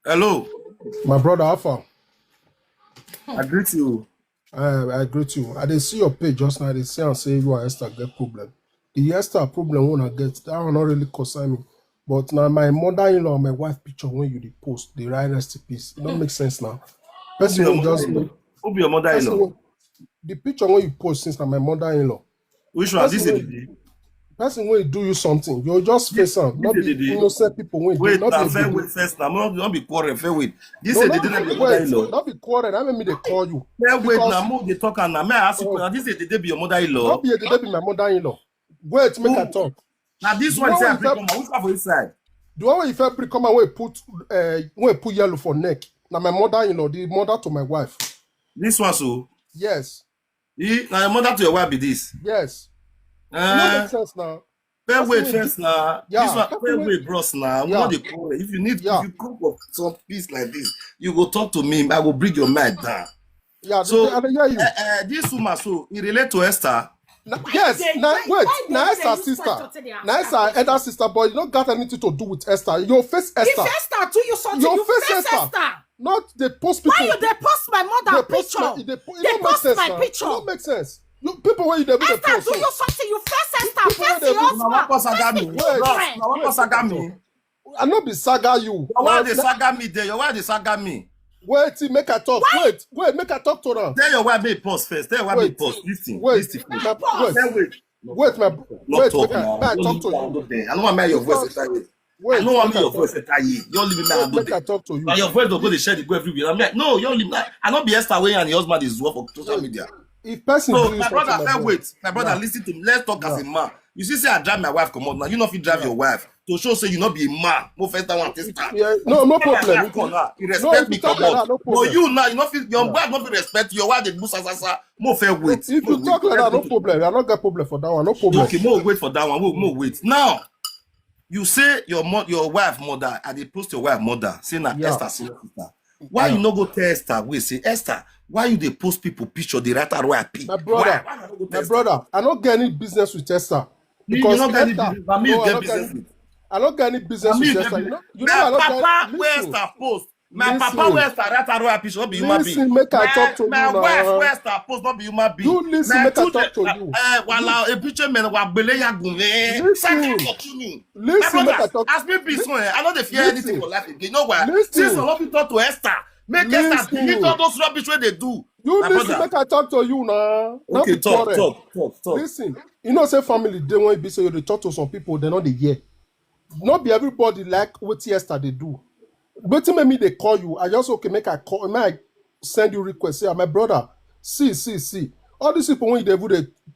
Hello. My brother Alpha, I greet you. I greet you. I didn't see your page just now. They say and say you are Esther get problem. The Esther problem when I get that will not really concern me. But now my mother-in-law and my wife picture when you the post, the right recipes. It don't make sense now. Who be Person your will just mother-in-law? Who be your person mother-in-law? will, the picture when you post since now my mother-in-law. Which one? Person This is will the person will do you something. You'll just This face on. this Not is be the innocent people when do Wait, not be now a fair baby. wait first. Now not be quarrel. Fair wait. This No, is not the your wait, mother-in-law. not be quarrel. I mean me they call you. Fair wait. Now Because more they talk and now. May I ask you? uh, Now this is the be your not mother-in-law. be a baby my mother-in-law. Wait, make I Who? talk. Now this The one one say where I you bring felt come. Which one for inside? the one where you felt come and where put yellow for neck. Now my mother-in-law, the mother to my wife. This one so. Yes, Now your mother to your wife be this. yes. It not make Uh, sense now. fair Person wait will do first now. This yeah, one fair person will wait, bros. Now we know yeah, the quarrel. If yeah, you come up some piece like this, you go talk to me. I will bring your mind down. yeah. So I hear you. this woman, so he relate to Esther. Yes, now wait, Why now they Esther use sister. question they Now ask her Esther elder question? sister, but you don't got anything to do with Esther. Your face If Esther. Esther do you something, Your you face face Esther. Esther. Not the post Why people. you they post my They mother post picture? it They don't make post sense my now. It picture. don't make sense. You people where you they Esther post do so. you something, you face Esther, People where face your they Now what husband, saga face me? the wait, Bros, children. now what wait, make saga I talk. me? I not be saga you. Your wife the saga me there. Your wife the saga me. Wait, make I talk. Why? Wait, make I talk to her. Tell your wife make pause first. Tell your wife make Wait, pause. Listen, wait, listen first. my Pause. wait, Then wait. Not wait, talk now. may I Don't talk leave to me and you. go there. I don't want to hear your voice Because enter here. I don't wait, want make me I your talk. voice enter here. You don't leave me and Wait, go make there. I talk to Now you. your voice don't go to share the go everywhere. I'm like, no, you don't leave me. I not be Esther way and your husband is work for social Wait. media. If person do So you my something, brother, my fair brother. wait. My brother, Yeah, listen to me. Let's talk as yeah, a man. You see, say I drive my wife come on now. You know if you drive yeah. your wife to show say you not be a man. No first time one test time. Yeah, If no you tell my problem. wife come now, you No, respect if you me come talk like on. that, no But problem. you now, you not feel your Yeah. wife not feel respect you. Your wife they do sa. More fair No, wait. if More you wait. talk like Let's that, go no to the problem. I not get problem for that one, no problem. okay. More wait for that one. More wait. Now you say your wife mother. I dey post your wife mother. Say na Yeah, Esther senior sister. Why you yeah. no go tell Esther? We say Esther. Why you dey post people picture? They write R.I.P. My Why? brother, Why you no go my tell Esther? brother, I don't get any business with Esther. You Because not get any Esther, business. But me you no, get business with. I don't get any Na business me with you get Esther. business. You know My why I don't get papa where listen, Esther post. My papa listen, where Esther write R.I.P. should not be human being. listen, make I talk to you My wife now. where Esther post not be human being. You listen, My make I children talk to you. while a picture man wa gbele ya gun second Listen, continue. My listen, make I brothers, talk. as me be so I don't dey fear anything Listen, for life again. You know why? Since I listen, love you talk to Esther, make Esther delete all listen. those rubbish where they do. You My listen, brother. make I talk to you now. Not Okay, be quarrel. talk. Listen, you know, say family, they want to be say they talk to some people, they know they hear. Not be everybody like what Esther they do. But me they call you. I just okay, make I call, make I send you request. Say, my brother, see. All these people when they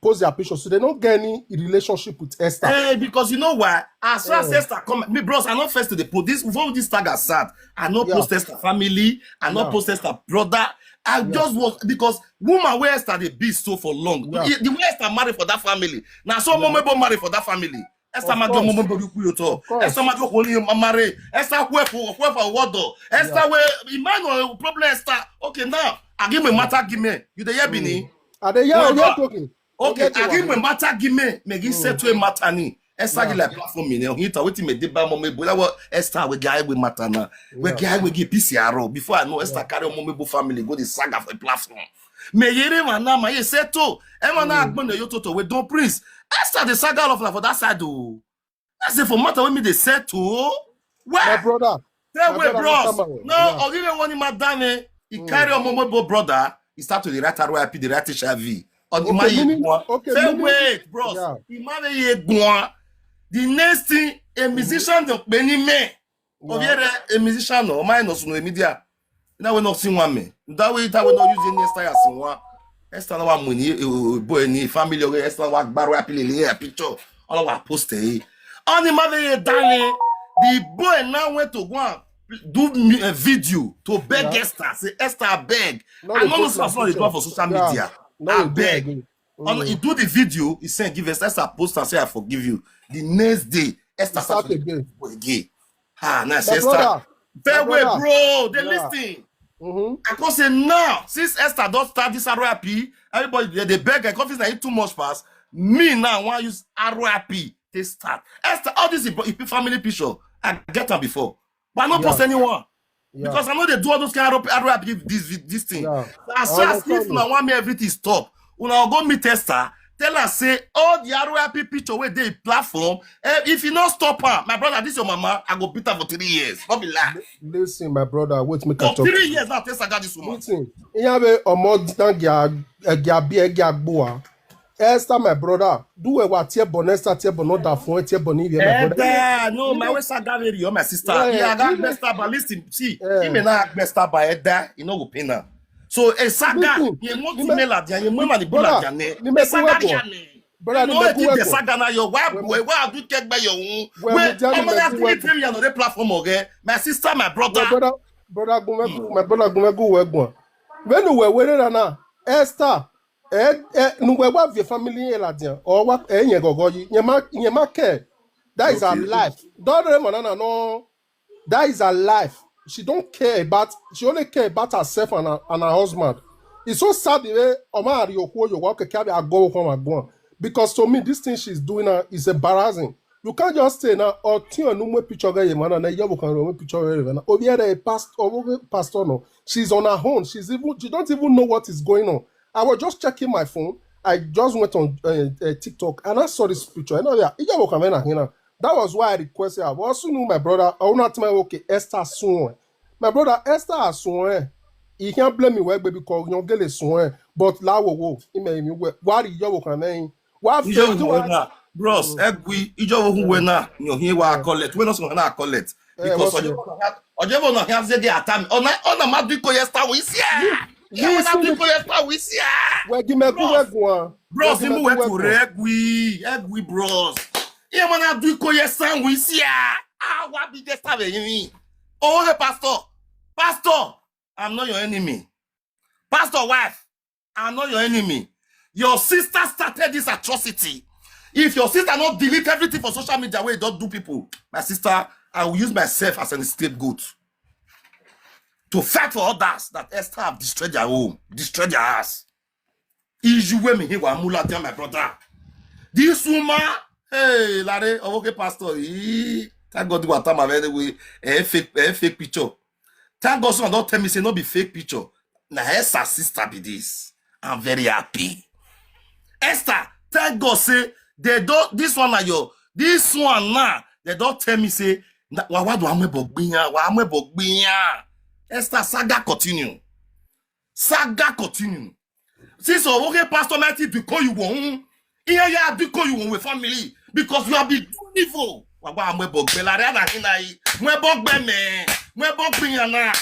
post their pictures, so they don't get any relationship with Esther. Because you know why? As far as Eh, Esther come, me bros, I not first to the post this before this tag has start. I not yeah, post Esther family. I not yeah, post Esther brother. I yeah, just was because woman where Esther they be so for long. yeah, The way Esther married for that family. Now so yeah. momebo marry for that family. Esther Of ma do course, momebo do kuyoto. of Esther course. ma do holy marry. Esther where for water. Yeah, Esther where Emmanuel problem Esther. Okay now I give me yeah. matter give me. You the hear Mm. Bini? Are they yeah, Well, you're talking. Oh, okay, yeah, you agi are. me matter give me Mm. settle matter ni. Esther gi Yeah, like platform me ne hita wetin me dey ba mo mebo. That what Esther we guy we matter na. We yeah, guy we give PCR before I know Esther yeah. carry mo mebo family go the saga for a platform. Me yere man na ma ye settle. E man na Mm. agbon de yototo we don prince. Esther the saga of na for that side oh. That's the for matter when me dey settle. My Where? brother, Say my wait brother, Mr. bros. Manuel. No, Yeah. or even one madame, he Mm. carry on Momobo brother, he start to the right R.I.P. the right HIV. On the Okay, meaning, man, okay, say meaning, wait, bros. yeah, He marry ye gwan. The next thing, a mm-hmm. musician of Benny me. Yeah, Oviere a musician no minus no media. Now we not see one me. That way that we not using next time as one. Esther na wa money boy ni family or Esther wa gbaro apile le picture. All our post on the mother darling. The boy now went to go and do a video to beg yeah. Esther. Say Esther beg. Now I they know no post my stuff not picture. for social Yeah, media. now I they do beg. again. On he do the video, he sent give Esther post and say I forgive you. The next day, Esther It start start to dey again. go again. Ah, now My Esther. brother, my Fareway, brother. bro. They Yeah. listen. Mm-hmm. I can say now, since Esther don't start this R.I.P., everybody they beg and confess that it too much pass. Me now want use R.I.P. They start. Esther, all this family picture, I get them before. But I not Yeah. post anyone. Yeah. Because I know they do all those kind of R.I.P. this thing. Yeah. As soon as if now want me everything stop, when I go meet Esther, tell her say all the R.I.P. picture where they platform. If you not stop her, my brother, this your mama, I go beat her for 3 years. Not be lie. Listen, my brother, wait me For catch up. 3 years now, Esther got this woman. Listen, inyabe omo gya Esther, my brother, do a what tie bon Esther tie bon not that phone tie bon here, my brother. No, my way Sagaveri, you're my sister. Yeah, Yeah, I got even- best but listen, see, he may not best by Edda, you know, go pay now. So a saga, Listen, you want you to me- mail at you mama the brother, bullet jane. you me A saga kuwego. jane. Brother, No, you me the kuwego. saga na your wife, Webo. where do you take by your own? Webo, Where jani I'm gonna me delete kuwego. him on the platform, okay? My sister, my brother. My brother gumegu wegwa. When we were na Esther, nu we wa vie family eladian or what enye gogoyi. Nyema care. That is her Okay. life. Don't remember no. That is her life. She don't care about. She only care about herself and her husband. It's so sad the way Oma Ariokwo you walk a cab go home and go on. Because to me, this thing she's doing now is embarrassing. You can't just say now or tia no more picture guy man and you can remove picture even. Obiere pastor no. She's on her own. She don't even know what is going on. I was just checking my phone. I just went on TikTok and I saw this picture. And that was why I requested. I also knew my brother. I will not tell me okay, Esther soon. My brother Esther soon. He can't blame me well because you get a soon. But la wo ime mi why you can mean? Why Ijo who wena, bros, egwi, ijo who wena, you hear what I call it. We not going to call it. Because Ojevo no have said the atam. Ona madiko yesta we see. Yeah, madiko yesta we see. we give me go Bros, you move to egwi bros. Yeah, madiko yesta we see. Ah, what be just have you? Oh, hey, pastor, I'm not your enemy. Pastor wife, I'm not your enemy. Your sister started this atrocity. If your sister not delete everything for social media where you don't do people, my sister, I will use myself as an scapegoat to fight for others that Esther have destroyed their home, destroyed their house. Ijuwe me here mula tell my brother. This woman, hey, Larry, okay, pastor, thank God you are time anyway, fake picture. Thank God someone don't tell me say no be fake picture. Now Esther sister be this. I'm very happy. Esther, thank God say they don't this one na your this one now they don't tell me say wa do amebogbiyan. Esther saga continue. Since okay pastor mighty do call you one. Yeah, do call you one with family because you have been evil. Wa amebogbe la re na hinai. Mwebogbe me. Mwebogbiyan na.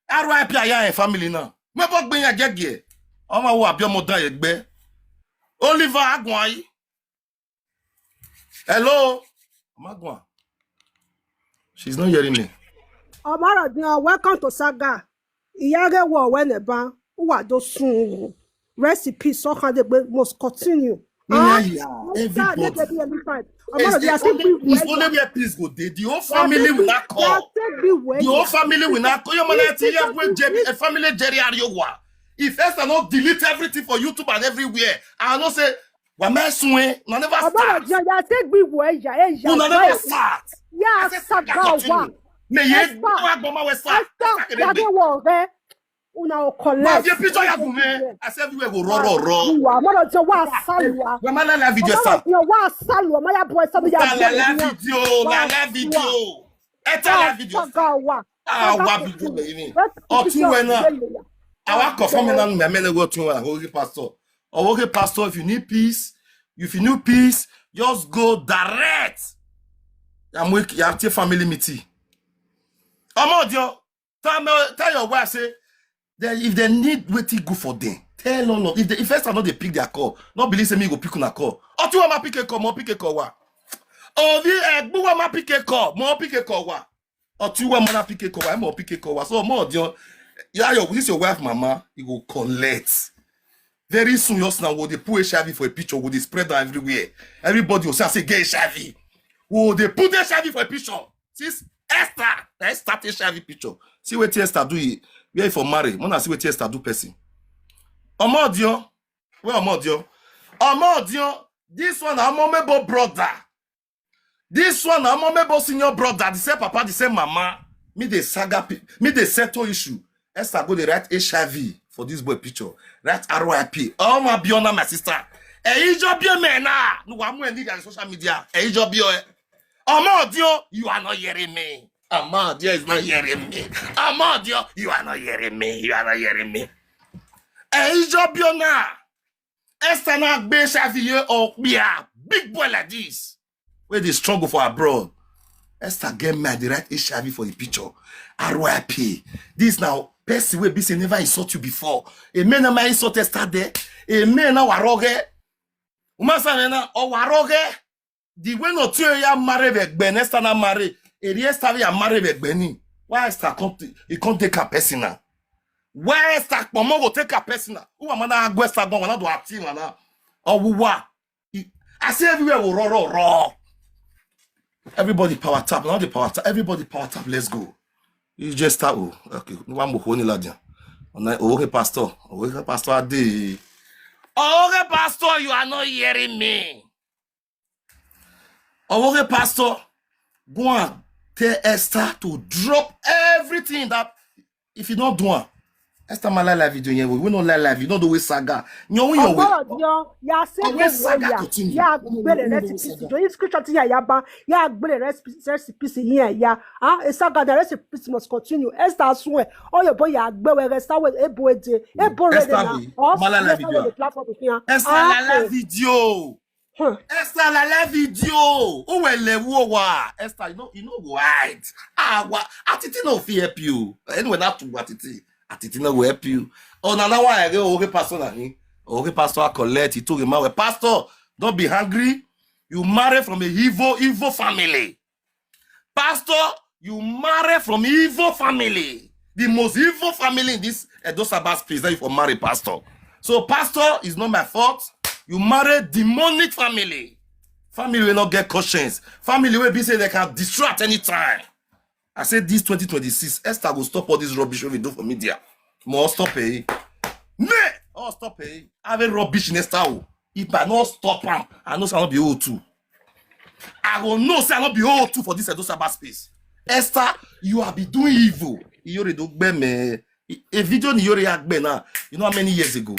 R.I.P. aya family na. Mwebogbiyan gege. Oma wo abi omo dan egbe. Oliver Agwai. Hello. Magwa. She's not hearing me. Obarodin, welcome to Saga. Iyage wo weneba. Uwa do sun. Recipe so can they must continue. Everybody. It's only where peace go dey. The whole family will not call. The whole family will not call. Your man, a family Jerry Ariowa. If Esther not delete everything for YouTube and everywhere, I know say, "Wa me sunwe, no never start. Ya take be way ya No never start." Ya Saga wa. Me ye wa gboma we start. Ya ge wo re. Una o collect. But the picture ya for me, I say everywhere go raw. Wa mo do wa salwa. We man la video start. Wa salwa, my boy some ya. La video. Eta la video. Saga wa. Ah, wa video me. Otun we na. I confirm now me many go to holy pastor. Okay, pastor, if you need peace, just go direct. I'm with you have your family meeting. Amodio, tell your wife say that if they need waiting good for them, tell no. If first I know they pick their call, not believe me go pick on a call. Or two ma pick a call, more pick a call wa. Or the buwa ma pick a call, more pick a call wa. Or two ma pick a call, more pick a call wa. So more dio. Yeah, this your wife, mama, you go collect. Very soon, just now, will they put HIV for a picture? Will they spread that everywhere? Everybody will say, get HIV. Will they put HIV for a picture? Since Esther, let's start HIV picture. See what Esther do it. We are for marry. Wanna see what Esther do person. Omodio. Where Omodio? Omodio. This one, I'm Omebo brother. This one, I'm Omebo senior brother. The same papa, the same mama. Me the saga, me the settle issue. Esther go the write HIV for this boy picture. Write R.I.P. Oh my Biona, my sister. Job your man now. No one more need on social media. Job your. Amodio, you are not hearing me. Amodio is not hearing me. Amodio, you are not hearing me. You are not hearing me. Job your now. Esther now be Xavier or be a big boy like this. Where they struggle for abroad. Esther get mad, they write HIV for the picture. R.I.P. This now, person will be say never insult you before. A man na insult Esther there. A man na waroge. Umasa na o waroge. The way no two ya marry with Ben, Esther na marry. A the Esther ya marry with Benny. Why Esther can't take a person now? Why Esther go take a person now? Who am I go Esther go na do acting na? Or what? I say everywhere will raw. Everybody power tap, not the power tap. Everybody power tap. Let's go. You just start. Oh, okay. One more honey ladian. Okay, pastor. Okay, pastor. Ade. Okay, pastor. You are not hearing me. Okay, pastor. Go and tell Esther to drop everything that if you don't do it. Esther mala live video here. We don't like live. You know the way saga. You know your ya say ya gbele recipe. Do you screenshot here ya ba? Ya gbele recipe here ya. Ah, saga the recipe must continue. Esther swear. Oh your boy ya gbe we Esther we ebo eje. Ebo ready now. Mala live video. Esther la video. Esther la video. Oh well wa. Esther you know right. Atiti no fit help you. Anyway not to atiti. Atiti no will help you. Oh, now why I go okay, pastor na him. Okay, pastor collect. He told him, pastor, don't be hungry. You marry from a evil family. Pastor, you marry from evil family. The most evil family in this Edo Sabbath place that you for marry pastor. So pastor is not my fault. You marry demonic family. Family will not get conscience. Family will be say they can destroy at any time. I said this 2026, Esther will stop all this rubbish we do for media. More stop it. Stop it. I have a rubbish in Esther. If I not stop him, I know I'll not be old too. I will know I'll not be old too for this Edo Sabbath space. Esther, you have been doing evil. You already do a video you already now. You know how many years ago?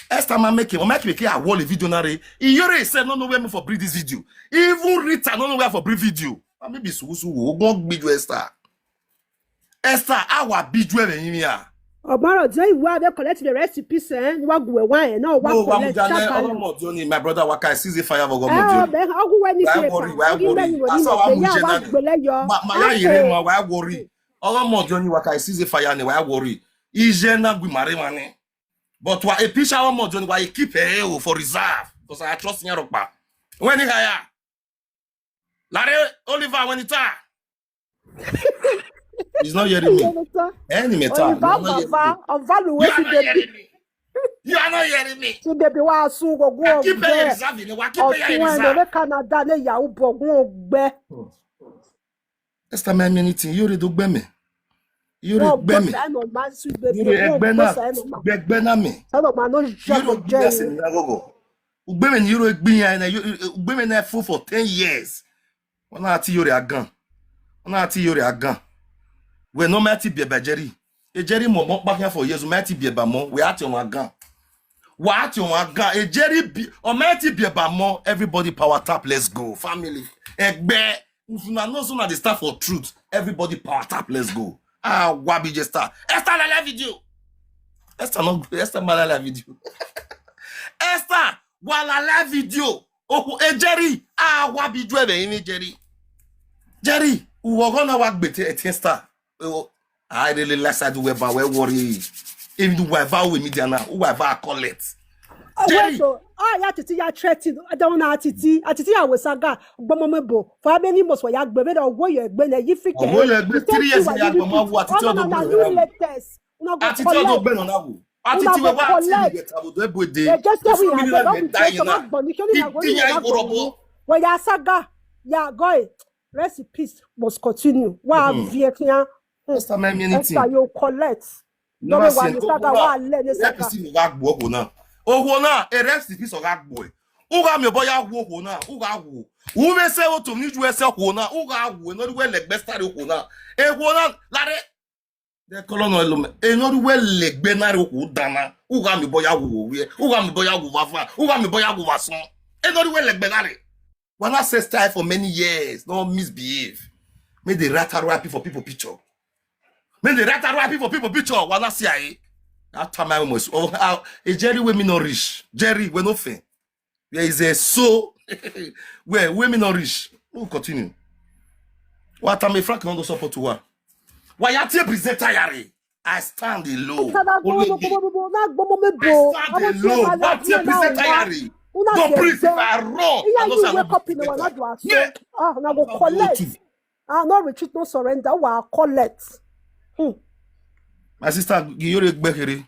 Esther man make a wall a video now. He already said no where me for bring this video. Even Rita no where for bring video. Maybe won't be Esther. Esther, our big jewel in here. Obaro, do you want to collect the recipes and what go away? No, what collect my brother, what can I see the fire of God? Why worry? Why worry? All more Johnny, what I see the fire and why worry? Ijena we marry money. But what a picture of more Johnny, why you keep a for reserve? Because I trust in your back. When you hire. Larry Oliver when it's he's not hearing me. Any metal. You are not hearing me. So baby, why so go go? Keep reserving. Why keep reserving? Canada le ya ubo gbe. Esther me anything. You do gbe me. You do gbe me. You do gbe na me. You do gbe se na gogo. Ugbe me you do gbe yan na ugbe me na full for 10 years. On a ati yori agan. On a ati yori agan. We no mati bieba Jerry. E Jerry mo back here for years. Mati bieba mo. We ati on agan. We ati on agan. E Jerry o mati bieba mo. Everybody power tap. Let's go. Family. Egbe. If you know so na the start for truth. Everybody power tap. Let's go. Ah, wabi just start. Esther la live video. Esther ma la video. Esther wala la video. Oh, e Jerry. Ah, wabi dwebe ini Jerry. Jerry, we're gonna work better at Esther. I really like to do whatever we worry. Even do whatever we media now, whatever call it. Jerry, ya titi ya threaten. I don't know titi. Titi ya wesaga. Gbomomebo. For many months we ya gbebe da wo ye gbe na yi fike. Wo ye gbe 3 years ya gbomo wo titi odo gbe. Titi odo gbe no na wo. Titi we wa titi get abodo ebode. Just we have don't die na. We ya saga. Ya go. Recipes must continue. Why Vietnam? Esther me anything. Esther you collect. No one you saga wa le ne saga. Recipes wa gbo na. Owo na e recipes o ga gbo e. Uga me boya wo na, uga wo. Ume se o to ni ju ese ho na, uga wo no we legbe stare ho na. E ho na lare de colonel lo me. E no we legbe na re ho dana. Uga me boya wo we. Uga me boya wo wafa. Uga me boya wo wason. E no we legbe na re. When I say style for many years, don't misbehave. Make the rat R.I.P for people picture. Make the rat R.I.P for people picture. When I see that time I almost a Jerry women not rich. Jerry we no fair. There is a so where women not rich. We'll continue. What am I frank no support to her? Why you take presenter yari? I stand alone. I stand alone. What take presenter yari? Don't breathe if I wrong. Yeah, you wake up in the one not do so. Ah, now go collect. Ah, no retreat, no surrender. Wa collect. My sister, you gbekere.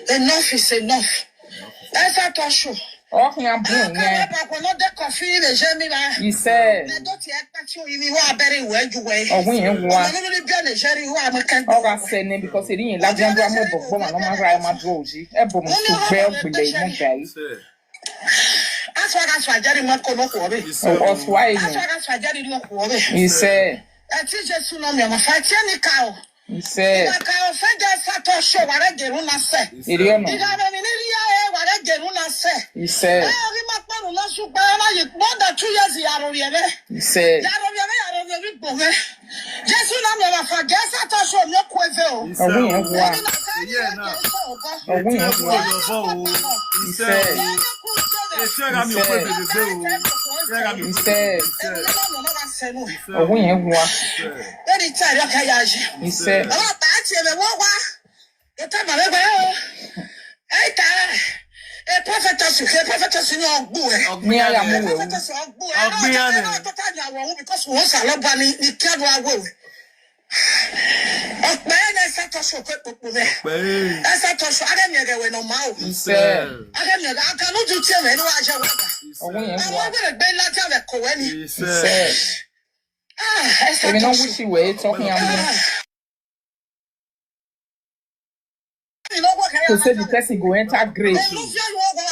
Enough is enough. Esther Tosho. Oh, yeah, boom, yeah. He said, oh, we ain't one. Oh, I said, because it didn't like them, I'm over for my drogy. A boom to bear with the guy. that's why Jerry Marco. Oh, why? He said, I teach you tsunami. I'm a fighting cow. He said, he said, more than 2 years, he said, he said, a prophetess in your boy. Because once I love money, you can't go away. That's I don't know mouth. he said, I cannot do tell me. he said, we know which way talking about. To say the person go enter grave.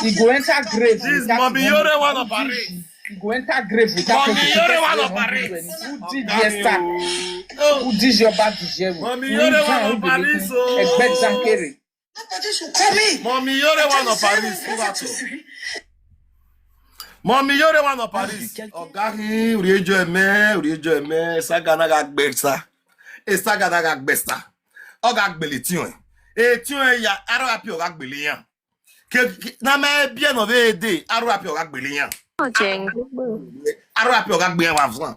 He go enter grave. This mommy, you're the one of Paris. He go enter grave without mommy, you're the one of Paris. Who did Esther? Who did your bad DJ? Mommy, you're the one of Paris. Mommy, you're the one of Paris. Mommy, you're the one of Paris. Oh, Gary, Urijo me, Saganaga Besta. Saganaga Besta. Oh, Gag Bellition. Et tu es ya R.I.P. au Gag Bellian. Na me bien no ve de R.I.P o gbe liyan. R.I.P o gbe yan wa fun.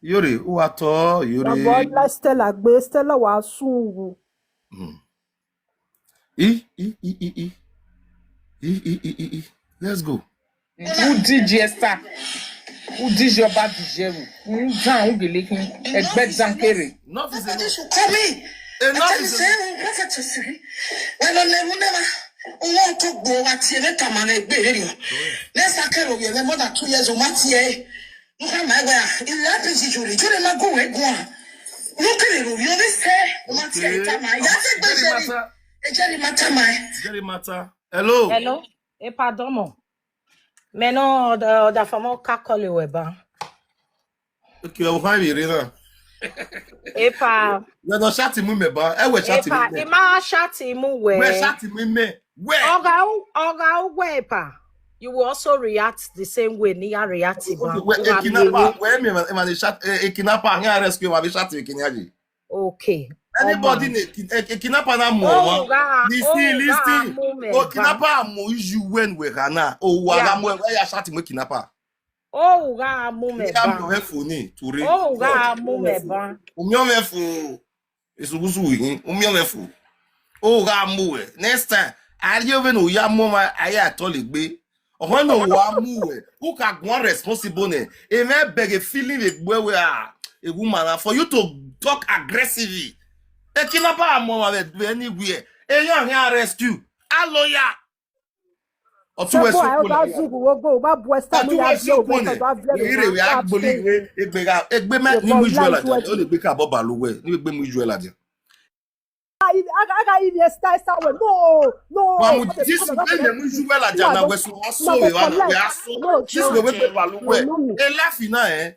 Yore o ato Baba yore. la Stella gbe Stella wa sun. Let's go. Who did Esther? Who did your bad Jeru? Who down who gelekin? Egbe zankere. Enough is Nobody enough. should call me. Enough is enough. Prophet to see. When on the never. Want to go at the come and be. Let's take of you more than 2 years of Matthew. Look at my way. In that position, you didn't go and go. Look at it, you always say, Matthew, Jerry matter. Hello. Hello? E pardon mo. Maintenant, da famo Calll weba. Okay, o fa ire na. E pa. Na no chat mu me ba. E we chat E pa, me. e ma chat mu we. We chat me. Where? Oga we pa. You will also react the same way ni ya react ba. Where me man chat kidnapper anya rescue ma be chat kinyaji. Okay. Anybody kidnapper na mo. Listen. O kidnapper mo issue when we kana. O wa ga mo ya chat mo kidnapper. Oh ga mu me ba. Am we phone to re. Oh ga mu me ba. O mi o me fu. Esugusu yin. O mi o me fu. O ga mu we. Next time ari over no ya mo ma aya to le gbe. O no wa mu we. Who ka go responsible ne? E me beg a feeling egbe we a woman for you to talk aggressively. E kidnapper mo ma be anywhere. E yan here rescue. A lawyer. Otu we so Go ba bu Esther mi ya so ire we agboli we egbe ma ni mu Israel aja. O le gbe ka boba lo we. Ni gbe mu Israel aja. I got even Esther no. This is when the usual ajana we so we this we balu we e lafi na ye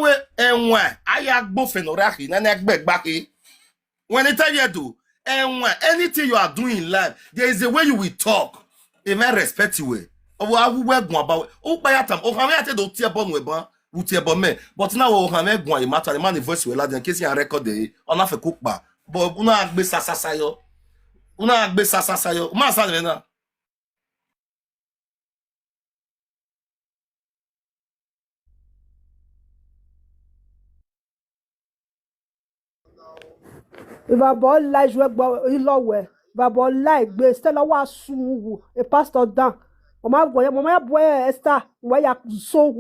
we enwa aya gbofe no rahi na na gbe gbake when it tell you do enwa anything you are doing in life there is a way you will talk e may respect you we awu we gun about o pa yatam o kan me do tie bon we ban u tie bon me but now o kan me gun e matter the man voice we la den case you record dey ona fe cook pa but una agbe sasasa yo ma sa na Baba la jouer Inlaw we. Baba la gbe Stella wa sun e pastor dan. O ma boy Esther we ya so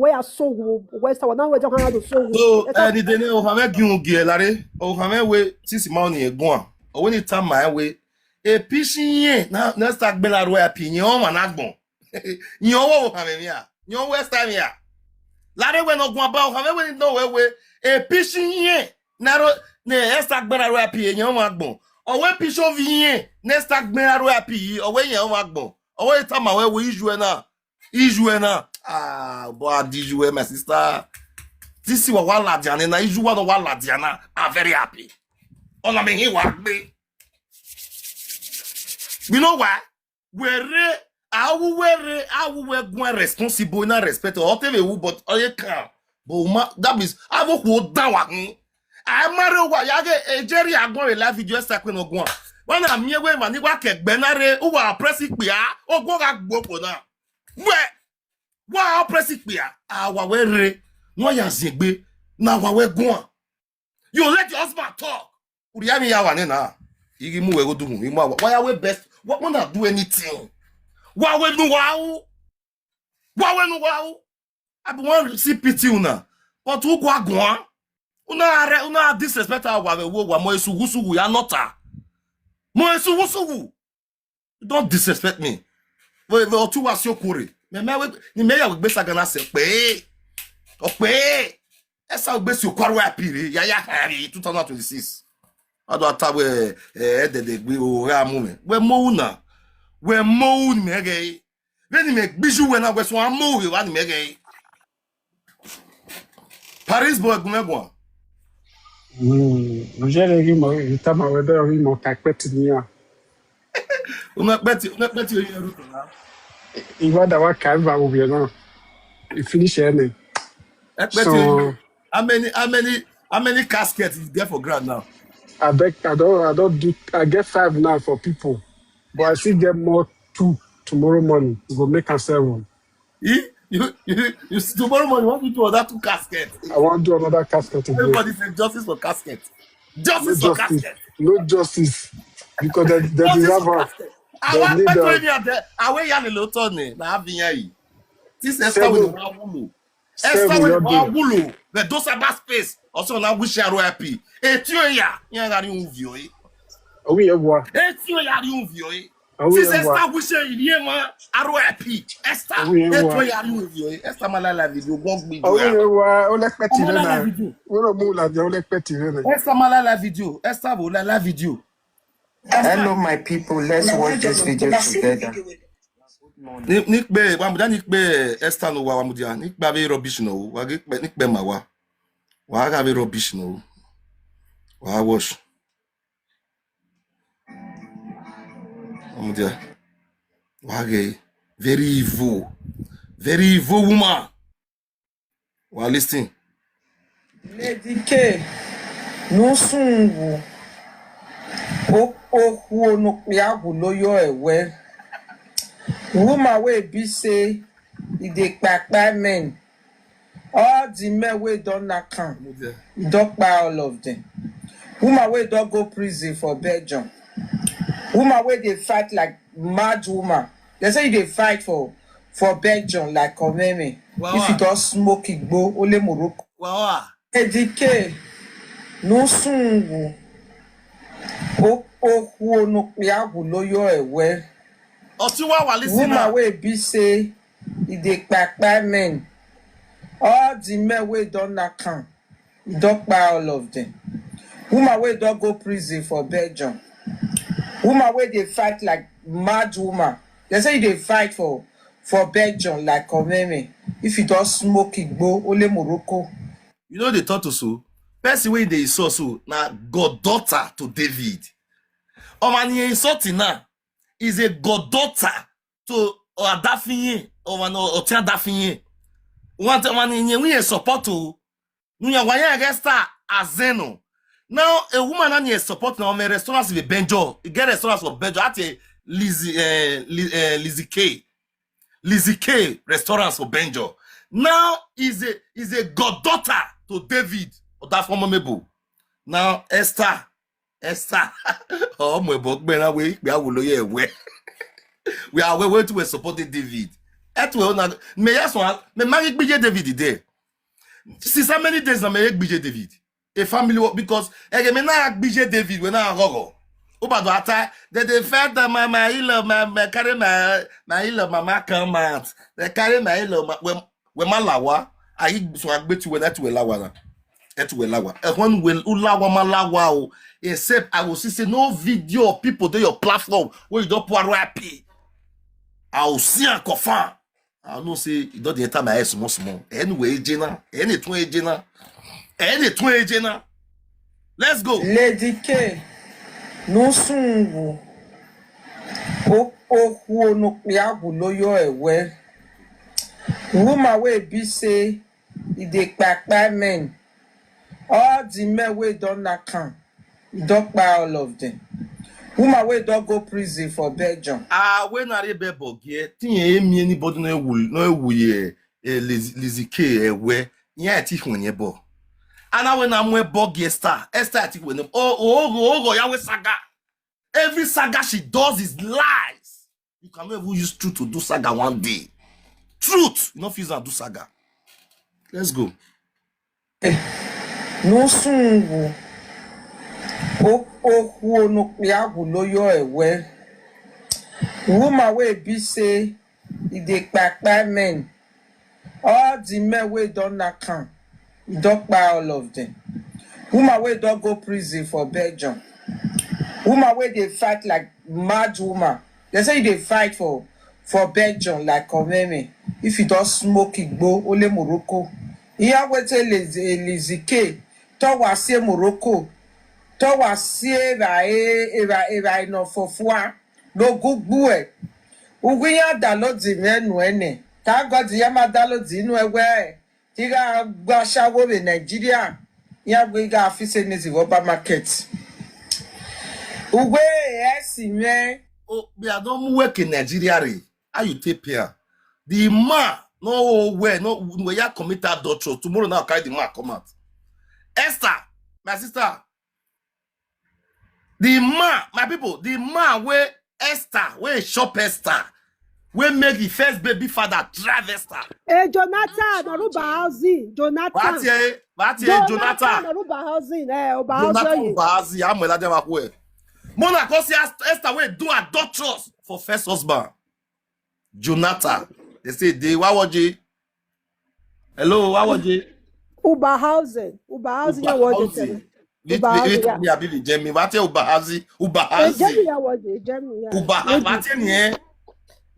Esther wa na we jokan do so. So ni dene o ha me gun gie lare o ha me we sisi ma oni egun a o ni time my way e pishin yen na start gbe la R.I.P yen o ma na gbon yen o ha me mi a yen o Esther mi a lare we no gun aba o ha me we no we e pishin yen na Esther gbe la R.I.P yen o ma gbon o we pisho vi yen na Esther gbe la R.I.P o we yen o ma gbon o we time my we issue na boy did my sister. This is what Ladiana na issue what Ladiana are very happy. On a me wa gbe. You know why? I will go responsible na respect or whatever but I can. But that means I will hold down. I marry wa ya Jerry agbon live video sakwe no go. When am here we mani wa kegbe na re o wa press pe a o go ga gbopo na. Wa press pe a awa we re no ya zegbe na wa we go. You let your husband talk. Uriami ya wa na. Igi mu we go do mu. Why are we best? What when I do anything? Why we no wow? I be want see pity una. But who go agwan? Una disrespect our wo mo esugusugu ya nota. Mo esugusugu. Don't disrespect me. We otu wa si okure. Ni me ya we gbe sagana se pe. O pe. Esa we gbe si okwaru apire ya 2026. Ado atawe de gbe o ra mu me. We mo ni me ge. Veni me biju we na we so amu we wa ni me ge. Paris boy gumegwa. J'ai rimou, j'étais ma wedo rimou kakpeti niya. Una peti o yeru to na. Iwa da wa kaiva ubye na. You finish any. So how many caskets is there for ground now? I don't do. I get 5 now for people. But I still get more 2 tomorrow morning. We go make a 7. You tomorrow morning want to do other 2 caskets. I want to do another casket today. Everybody say justice for casket. No Justice for justice. casket. No justice. Because they Justice deserve for her. casket. They Àwọn need pẹ̀tọ́ ẹni àdẹ àwọn èèyàn lè lóòótọ́ ni na àbíyàn yìí. This Esther will seven. never wúlò. Esther 7 will your never day. wúlò. But those are that space. Also na wish R.I.P. Etí òyà yẹn ra ní òun vi òye. Are we ever? Etí òyà ní òun vi òye. Are we Since ever? Esther wish ìdíyẹ mọ R.I.P. Esther Are we etí ever? òyà ní òun vi òye. Esther máa lára fídíò gbọ́n gbìyànjú Are we yà. ever? Ole peti Ọmọ lára rena. fídíò. We don't move like the ole peti rena. Esther máa lára fídíò. Esther wò lára fídíò. Hello, my people. Let's watch this video together. Nikbe wamudia nikbe Esther no wa wamudia nikbe be rubbish no wa nikbe mawa wa ga be rubbish no wa wash wamudia wa ga very evil woman wa listen Lady K, no sungu. O no ya loyo ewe. Woman wey be say e dey kpakpa men. All the men wey don knack am, e don kpa all of them. Woman wey don go prison for Belgium. Woman wey dey fight like mad woman. They say you dey fight for Belgium like Omeme. If you don smoke igbo, ole Morocco. wa Edike no sungu. O no ya loyo ewe. Otiwa wa listen Woman wey be say e dey kpakpa men. All the men wey don knack am, e don kpa all of them. Woman wey don go prison for Belgium. Woman wey dey fight like mad woman. They say you dey fight for Belgium like Omeme. If you don smoke igbo, ole Morocco. you know they talk to so person wey dey insult so na goddaughter to David. Omani insulting now is a goddaughter to Adafinye or Otia Dafinye. Want we support to Nuya Waya Gesta Azeno. Now a woman and support now me restaurants with Benjo. You get restaurants for Benjo at a Lizzie K restaurants for Benjo. Now is a goddaughter to David or that former Mebo. Now Esther. Oh my book, we are we are way to supporting David. At well, may I say, me marry BJ David there. Since how many days I marry BJ David? A family because again, me na BJ David when I go. Oba do ata they fed my ilo my carry my ilo mama come out. They carry my ilo when my lawa. I so I bet you when that will lawa. When will ulawa malawa except I will see no video of people to your platform where you don't put R.I.P. I will see a coffin. I know say you don't enter my ass small. Anyway, Jenna, any 20 Jenna. Let's go. Lady K, no sungu. O no ya loyo ewe. Woman wey be say e dey kpakpa men. All the men wey don knack am, e don kpa all of them. Woman wey don go prison for Belgium. When I be bogie, think me anybody no wuye Lizzie K we. Yeah, ti hwenye bo. And when I'm we bogie Esther ti when Yahweh saga. Every saga she does is lies. You cannot even use truth to do saga one day. Truth, you not use and do saga. Let's go. No sungu. O no ya loyo ewe. Woman wey be say e dey kpakpa men. All the men wey don knack am, e don kpa all of them. Woman wey don go prison for Belgium. Woman wey dey fight like mad woman. They say you dey fight for Belgium like Omeme. If you don smoke igbo, ole Morocco. Iya wete Lizzie K. To wasi Morocco. To wasi eva ino fofua. No gugbu e. Ugunya dalo di menu ene. Ta God yama dalo di inu ewe. Tiga gba shawo be Nigeria. Ya gbe ga afise nezi roba market. Ugwe esi me. we are don't work in Nigeria. How you take care? The man, no way, no, we are committed adultery. Tomorrow now, carry the man come out. Esther, my sister. The man, my people, the man where Esther, where shop Esther, where make the first baby father drive Esther. Jonathan, Aruba housing. Jonathan. Jonathan. Aruba housing. Jonathan Bahazi, I'm with them way. Mona Kosi Esther where do adulterous for first husband. Jonathan. They say they what was it? Hello, what was it? Uba housing. Uba housing. What was it? Ubahazi.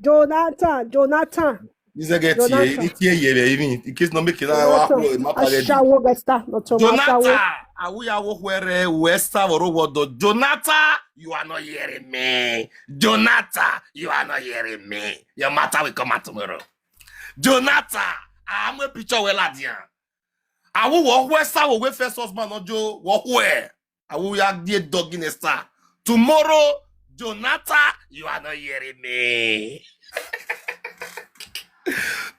Jonathan. Jonathan, you are not hearing me. Jonathan, you are not hearing me. Your matter will come out tomorrow. Jonathan, I'm a picture well at you. I will walk where star will wait first husband or Joe. Walk where? I will have the dog in a star. Tomorrow, Jonathan, you are not hearing me.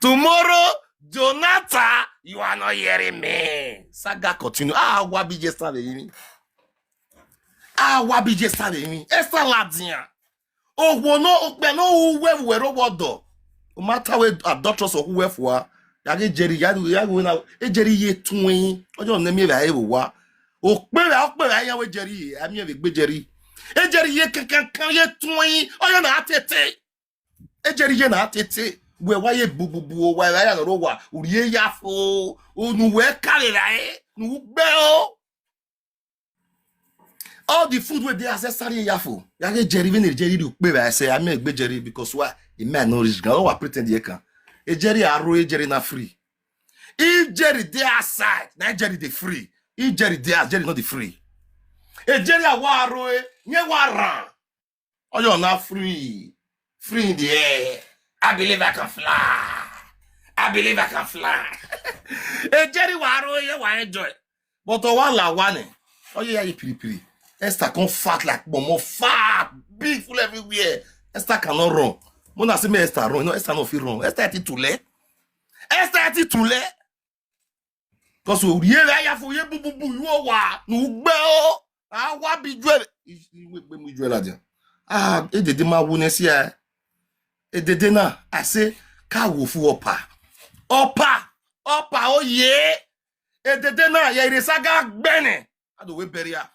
Tomorrow, Jonathan, you are not hearing me. Saga continue. Wabi just started. Wabi just started. Esther Ladian. Oh, no, where do. No matter where adulterous or whoever. Yage Jerry, Jerry ye twin. Ojo name ya ewa. O pere ya we Jerry. Ami e Jerry. Jerry ye kan ye twin. Ojo na atete. Jerry ye na atete. We wa ye bububu wa ya no wa. Uriye yafo. O nu we kale la nu gbe o. All the food where they accessory yafo. Yage Jerry when Jerry do pere I say ami e Jerry because why? He man no rich. No wa pretend ye kan. Jerry arrow Jerry na free. If Jerry dey outside, na Jerry dey free. If Jerry dey, Jerry not the free. Jerry a wa arrow, nye wa ran. Oh, you're not free. Free in the air. I believe I can fly. I believe I can fly. Jerry wa arrow, ye wa enjoy. But one la one. Oh yeah, you piri. Esther come fat like more fat, big full everywhere. Esther cannot run. Mona say me Esther run. No, Esther no fit run. Esther ti tule. Esther ti tule. Cause we ya for ye bububu you wa nu gbe o. Wa bi jwe. We gbe mu jwe la dia. E dede ma wu ne si e. E dede na I say ka wo fu opa. Opa o ye. E dede na ye ire saga gbene. Ado we beria.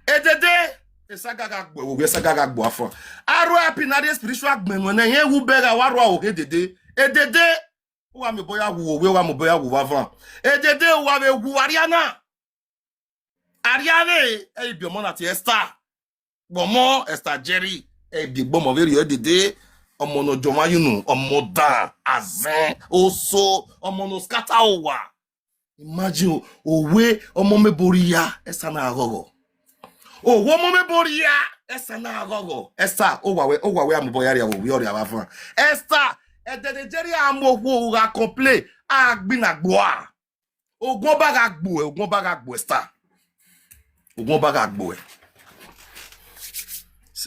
E dede Esaga gbo we saga gbo afọ. R.I.P na the spiritual gbenu na ye wu bega waro o hedede. Edede wa me boya wu we wa me boya wu avan. Edede wa me wu Ariana. Ariane e bi omo na ti Esther. Bomo Esther Jerry e bi bomo veri edede omo no joma yunu omo dan azen oso omo no scatter owa. Imagine owe omo me boriya Esther na agogo. Oh, one moment boria. Esther na gogo. Esther, oh wa we am boyari awo we ori afan. Esther, e de Nigeria amowo ga complain. Agbin agboa. Ogun baga gbo Esther. Ogun baga gbo e.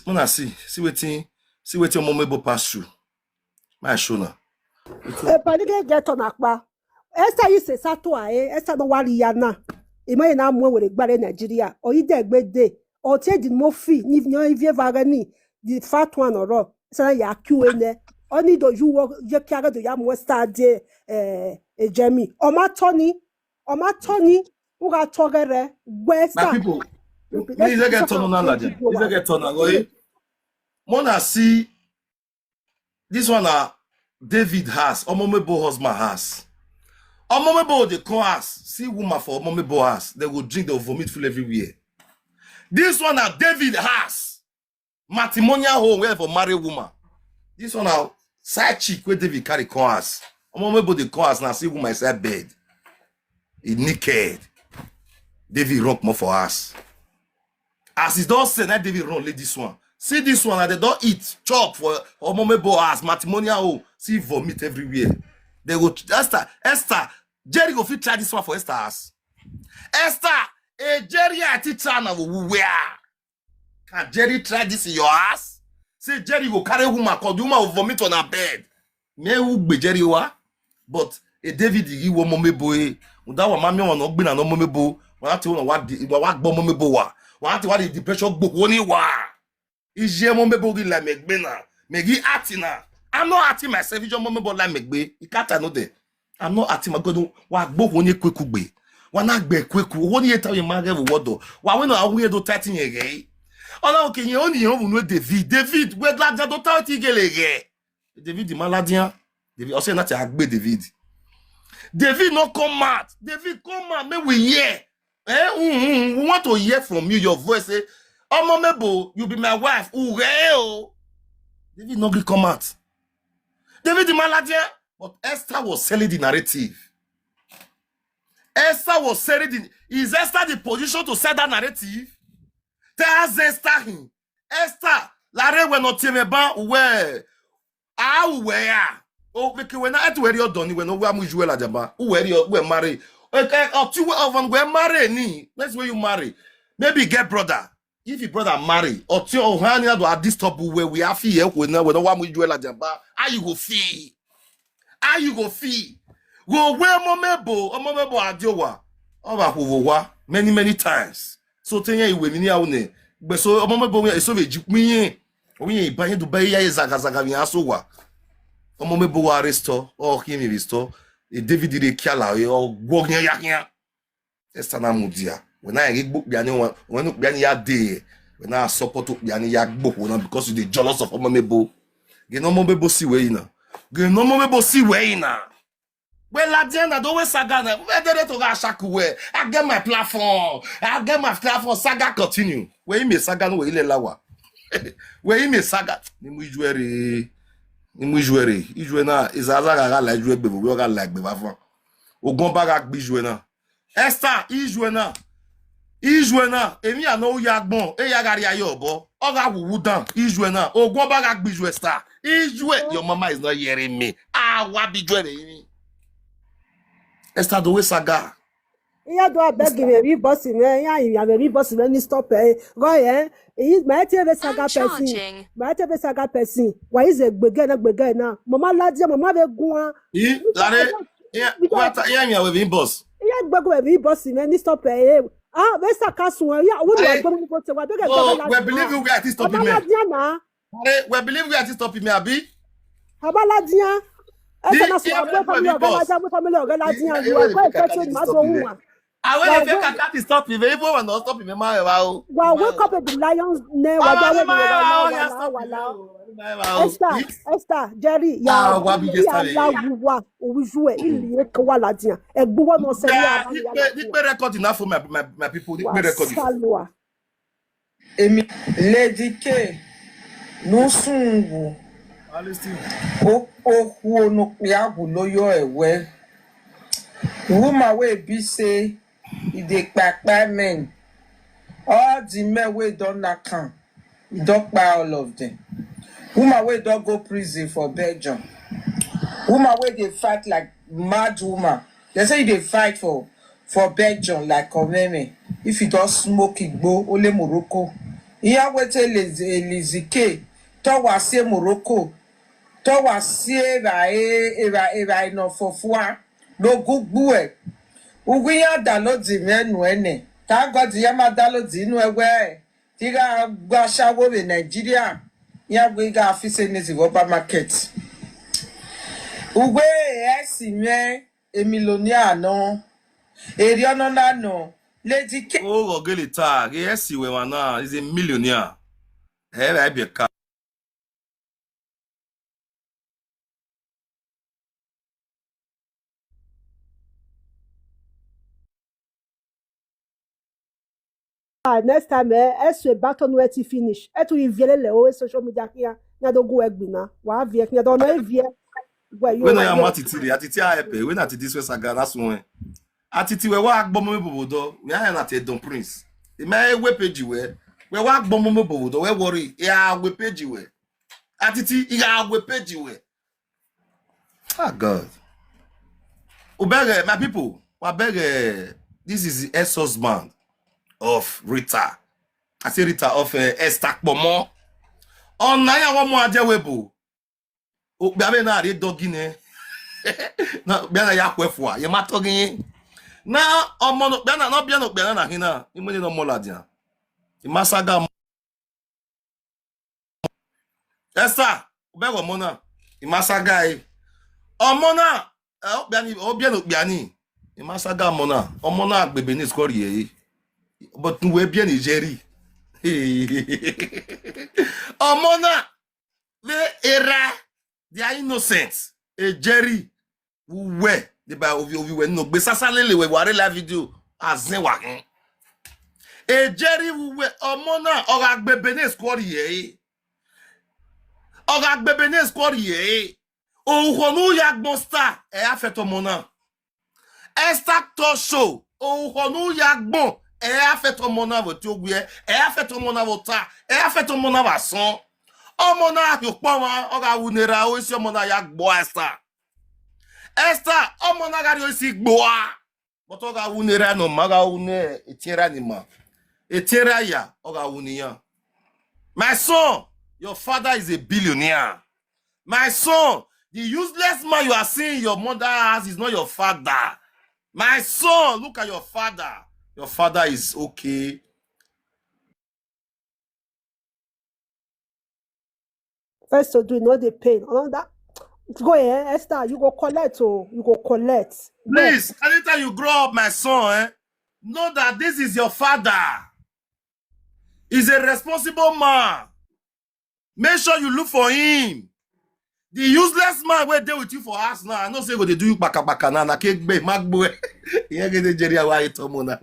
Mona see wetin omomebo pass through. My show na. Padige get on akpa. Esther yi se sato ae. Esther no wari ya na. Imo na mu were gbare Nigeria. Oyide gbede. O te di mo fi ni vie vagani the fat one oro say ya QN oni do you work je kiaga do ya mo start de ejemi o ma toni u ga togere westa. My people, please get turn on ladia. Please get turn on. Mona see this one David has omomebo husband has. Omomebo they come has see woman for omomebo has they will drink, they will vomit full everywhere. This one now David has matrimonial home where for married woman. This one now side chick where David carry cars. Omomebo the cars now see woman inside bed. He naked. David run more for us. As he don't say that David run like this one. See this one and they don't eat chop for Omomebo house matrimonial home. See vomit everywhere. They go Esther. Jerry go fit try this one for Esther house. Esther. Jerry a teacher na where Can Jerry try this in your ass? Say Jerry will carry woman, cause the woman will vomit on her bed. Me who be Jerry wa? But a David yi wo mome boy. That one mami wan no gbina no mome bo. Wan ati won wa gbo mome bo wa. Wan ati wa the depression gbo woni wa. Ije mome bo gi la megbena. Megi atina. I'm not acting myself. You just mome bo la megbe. You can't know there. I'm not acting my god. Wa gbo woni kweku gbe. Wa na gbe kweku. Woni eta we mage wodo. Wa we no awu do 13 yege. Ona oke yen oni yen wonu David we la do ta ti gelege. David maladian. David also not agbe David no come out. David come out. May we hear. We want to hear from you. Your voice say, "Oh, Momebo, you be my wife." David no gree come out. David the maladian. But Esther was selling the narrative. Esther was selling the. Is Esther the position to sell that narrative? Tell Esther him. Esther, Larry we not ba where. Oh, because when I to where you're done, when we are mutual adaba, where you marry. Okay, or two of them we marry ni. That's where you marry. Maybe get brother. If your brother marry, or two of honey at this top where we are fee when no one mutual adaba, how you go fee? How you go fee? Go where momebo adiowa. Over many times. So tell you when you are but so momebo is so me. We buy to buy zaga vi asowa. Momebo wa restore or him restore. E David de Calll or go nya. Esther na mudia. When I get book biani when biani ya day. When I support biani ya book because you the jealous of momebo. Ge no momebo si we na. Ge no momebo si we na. Well, la diana do we saga na. We dey to ga shaku we. I get my platform. Saga continue. We me saga no we ile lawa. We ime saga ni mu jouer ijouer na izaza ga la jouer be we ga la gbe ba fon ogun ba ga gbi jouer na Esther ijouer na emi ana o ya gbon e ya gari ayo obo o ga wuwu dan ijouer na ogun ba ga gbi jouer Esther ijouer your mama is not hearing me wa bi jouer ni Esther do we saga iya do abeg me boss me ya me boss me ni stop go he my TV saga person why is a gbege na mama ladia mama be gun lare what ya we boss iya gbege we boss me ni stop be saka sun ya wo do agbo mo te wa be we believe we at stop me we believe we at stop me abi baba ladia na so family organization you are quite question ma do hu I will if I can't stop you, even when not stop you, wow. Well, wake up at the Lions name. Esther, Jerry, ya record enough for my people. Record. Lady K, no soon. Oh, no, ya no yo woman wey be say e dey kpakpa men all the men wey don knack am e don kpai all of them woman wey don go prison for Belgium woman wey dey fight like mad woman they say e dey fight for Belgium like Omeme if you don smoke igbo ole Morocco iya wetin Elizike to wa se Morocco to wa se era ino fofua no gugbu e ugwi ya dalodi menu ene ka god ya ma dalodi inu ewe ti ga gba shawo we Nigeria ya gbe ga afise ni ti Oba market ugwe esi me emilonia no eri ono na no Lady K oh gele tag esi we wana is a millionaire I be a next time se baton no eti finish e to viele le o social media kia na do go egbina wa vie kia do no e vie we no ya matitiri atiti a epe we na ti this we saga na so we atiti we wa agbomo me bobodo we ya na te Don Prince e me we page we wa agbomo me bobodo we worry ya we page we atiti ya we page we ah god ubege my people wa beg this is the ex-husband of Rita Aserita of Esther Pomo. On Naya one more Ajawebo. O Biabe na re dogine. Na Biana Yakwefwa. You ma talking. Na omono Biana no Biana Biana na hina. Imuni no moladia. Imasaga Esther. Ubego mona. Imasaga. Omona. Obiano Biani. Imasaga mona. Omona bebe ni score ye. But we bien Nigeria. Omona. The era. They are innocent. A Jerry. We. The by of you we no. Be sasalele we ware la video. Azen wa. A Jerry we. Omona. Oga bebe ni score ye. Oga bebe ni score ye. Ohonu yagbon star. E a fait omona. Esther Tosho. Ohonu yagbon. E a fait omona vo tiogwe. E a fait omona vo ta. E a fait omona va son. Omona yokpawa. Oga unera oisi omona yagbo Esther. Esther. Omona gari oisi gboa. But oga unera no maga une etiera ni ma. Etiera ya. Oga uniya. My son. Your father is a billionaire. My son. The useless man you are seeing your mother has is not your father. My son, look at your father. Your father is okay. First to do, not the pain. That go ahead, Esther. You go collect, oh, you go collect. Please, anytime you grow up, my son, know that this is your father. He's a responsible man. Make sure you look for him. The useless man will deal with you for us now. I know say go they do you baka na cake be magbo. You get the Jerry away to mona.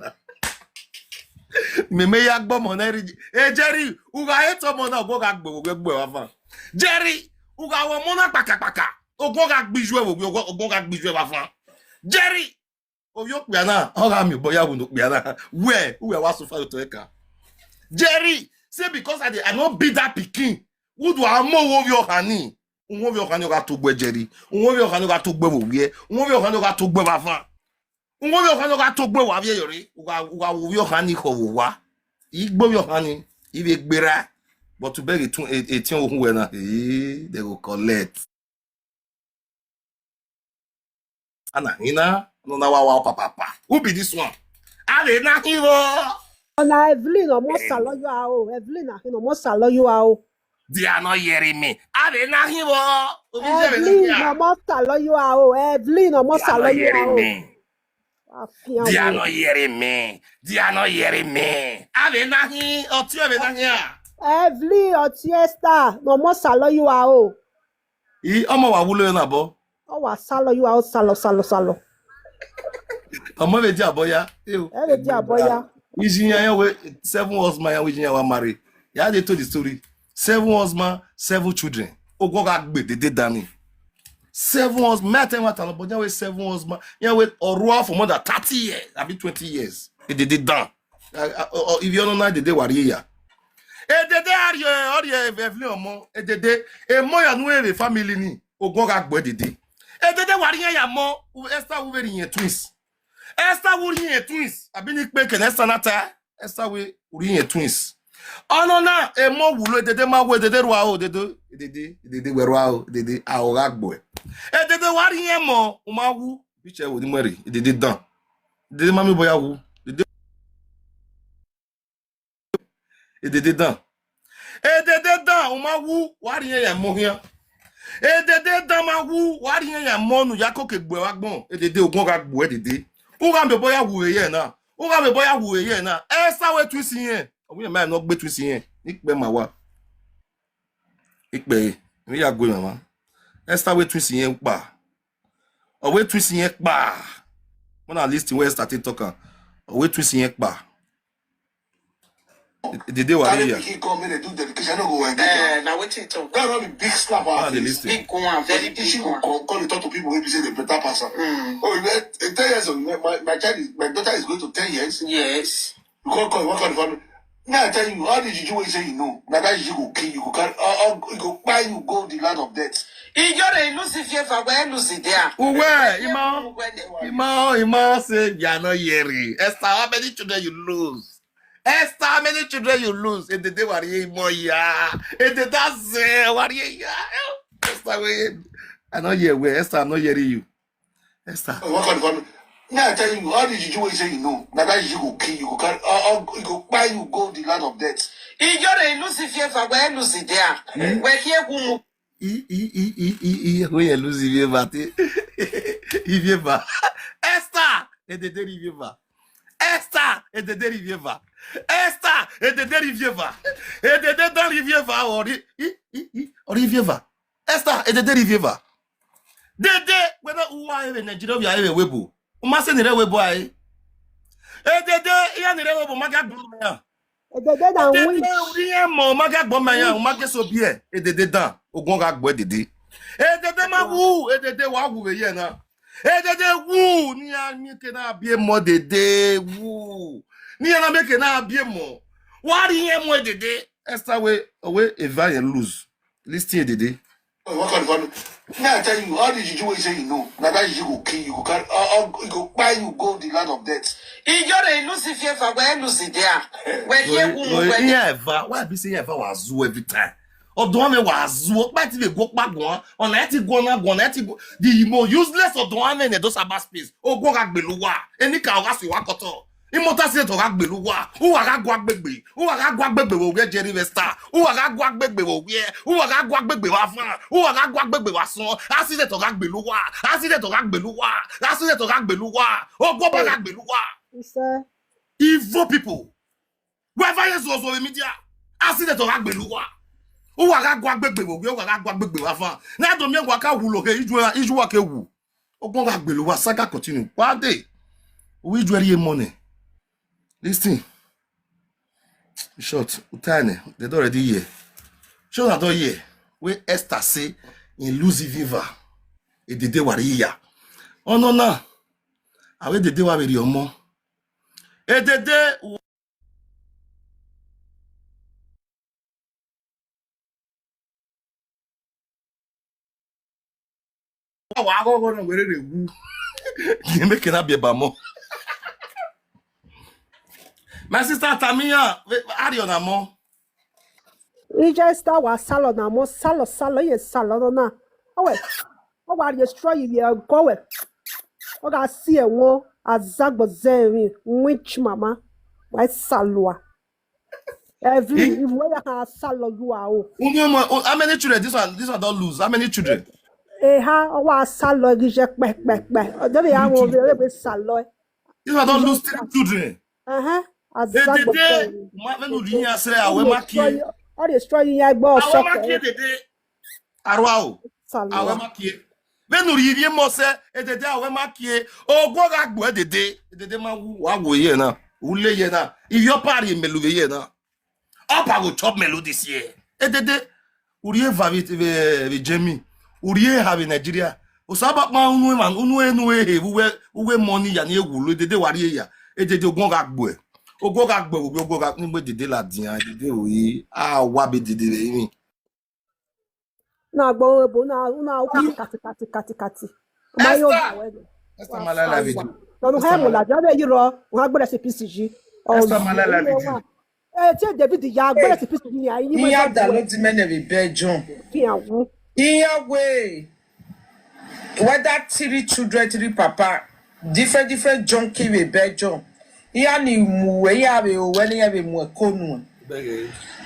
Me yagbo mona. Hey Jerry, uga eto mona go gagbo go afa. Jerry, uga wo mona baka. O go gagbijwe wo go gagbijwe afa. Jerry, o yo kpia na. Oga mi boya wo no kpia na. Where was so far to eka. Jerry, say because I not beat that pikin. Who do I more of your honey? Unwo yo kanu ga to gbe Jerry. Unwo yo kanu ga to gbe wo wie. Unwo yo kanu ga to gbe wa fan. Unwo yo kanu ga to gbe wa vie yori. Uga wo yo kanu ko wo wa. Igbo yo kanu ibe gbera. But to beg it 18 ohun we na. They go collect. Ana hina no na wa papa. Who be this one? Ale na hiro. Na Evelyn almost salo you out. Evelyn na almost salo you out. They are not hearing me. Ale na hiro. Evelyn almost salo you out. Evelyn almost salo you out. They are not hearing me. They are not hearing me. Ale na hi oti ave na hi. Evelyn oti Esther almost salo you out. I omo wa wulo na bo. O wa salo you out salo. Omo be di aboya. E di aboya. Wijinya we 7 husband ya wijinya wa marry. Ya dey told the story. 7 husband, 7 children. Ogoga gbe de dani. 7 husband, me tell what but ya we 7 husband. Ya we orua for more than 30 years, abi 20 years. E dey down. If you don't know the day wari ya. E dey ari Evelyn omo. E dey e mo ya nu e family ni. Ogoga gbe dey. E dey wari ya mo. Esther we very yen twins. Esther we yen twins. Abi ni pe ken Esther nata. Esther we yen twins. Oh no na e mo wulo dede ma we dede ruwa o dede we ruwa o dede a o gagbo e dede wari yen mo o ma wu bi che wo di mari dede dan dede ma mi boya wu dede dan o ma wu wari yen ya mo hian dede dan ma wu wari yen ya mo nu ya ko ke gbo wa gbon dede ogun gagbo e dede o ga me boya wu e yen na e sa we tu si yen. We might not bet with you. Ikbe mawa. Ikbe. We are going, mama. Esther we twist yen pa. Or we twist yen pa. When I listen where started talking. Or we twist yen pa. Did they worry ya? He come in and do dedication. No go and now what you talk? That will be big slap. Big one, very big one. Call it talk to people who say the better person. Oh, in 10 years, my daughter is going to 10 years. Yes. You can't call what kind of family? Now I tell you, how did you say you know? Now that you go kill, you go carry, you go buy, you go the land of death. You got a Lucifer for where Lucy there. Where? Ima say, you are not hearing. Esther, how many children you lose? Esther, how many children you lose? In the day worry more ya. In the that's worry ya. Esther, wait. I know you where Esther, I'm not hearing you. Esther. What kind of fun? Now I tell you, all the juju wey say you know, now that you go kill, you go carry, you go buy, you go the land of death. Ijore Lucifer for where Lucy there. Where here who When you lose Ivieva. Esther, et de Rivieva. Esther, et de Rivieva. Esther, et de Rivieva. Et de Rivieva, or Rivieva. Esther, et de Rivieva. Dede, whether who are in Nigeria, we are a webo. Umase ni rewe boy. Dede, iya ni rewe bo maga gbomaya. Dede na win. Dede, iya mo maga gbomaya, umage so bie. Dede dan, ogun ga gbo dede. Dede ma wu, dede wa wu ye na. Dede wu, ni ani ke na bie mo dede wu. Ni ana me ke na bie mo. Wa ri ye mo dede. Esther we eva and lose. Listen dede. What kind of fun? Now I tell you, all the juju wey say you know, now that you go kill, you go carry, you go buy, you go the land of death. Ijore Lucifer for where Lucy there. Where here who why be saying Eva was zoo every time? Or do one was zoo, but if you go back one, on that go na the more useless of the one in those about space. Oh, go back below. Any car was you walk Imota se to gag beluwa. Who aga gwag begbe. Who aga gwag begbe wo get Jerry Vesta. Who aga gwag begbe wo ye. Who aga gwag begbe wa fan. Who aga gwag begbe wa son. Asi de to gag beluwa. Asi de to gag beluwa. Asi de to gag beluwa. Oh go back beluwa. Sir. Evil people. Whoever is also in media. Asi de to gag beluwa. Who aga gwag begbe wo ye. Who aga gwag begbe wa fan. Na do mi waka wulo ke iju wa ke wu. Oh go gag beluwa. Saga continue. What day? We do money. Listen, short, Utane, they don't already hear. Show that here. Where Esther say in Lucy Viva, et the day warrior. Oh no, no. I wait the day with your mom. Et the day. I go on where they woo. You make it be a bamo. My sister Tamia, how do you know? Ijesta wa salo na mo salo ye salo na. Owe. O wa destroy ye go we. O ga see e won azagbo zeri witch mama. Why salwa? Every way ha salo you are. How many children? This one don't lose. How many children? Ha o wa salo gije pe. O dey ya won be salo. This one don't lose 3 children. Azagbo zeri. Ma venu linya sere awe makie. All destroy ya gbo so. Awe makie dede. Arwa o. Awe makie. Venu rivie mo se dede awe makie. Ogwo ga gbo dede ma wa wo ye na. Ule ye na. If your party meluve ye na. Up I go chop melu this year. Dede uriye va Jamie. Uriye have in Nigeria. Osaba ma unu he uwe money ya ni egwu dede wari ya. Dede ogun ga gbo e. Ogo ga ngbe dede la dian dede oyi wa be dede mi na gbo ebo na kati ma yo Esther malala video no he mo la jabe yiro won gbere se PCG Esther malala video ti David ya gbere se PCG ni ayi mo ya da lo ti mene be bejon fi awu iya we whether 3 children 3 papa different junkie we bejon iya ni muwe ya be o wele ya be mu konu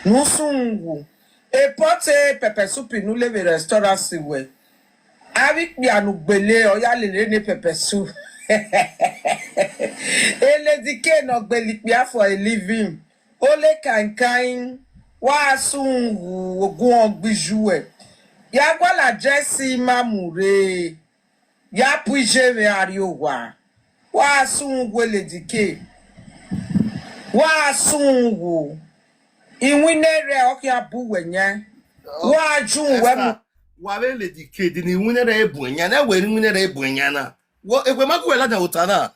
nusungu e pote pepper soup nu le be restaurant siwe abi pi anu gbele o ya lele ni pepper soup ele dike no gbeli pi for a living ole kankan wa sungu ogun ogbiju e ya gwala jesi mamure ya puije me ariowa wa sungu ele dike wa sungu inwinere oki abu wenya wa ju we wa be le dike di ni inwinere ebu enya na we inwinere ebu enya na wo ekwe maku we ladan utana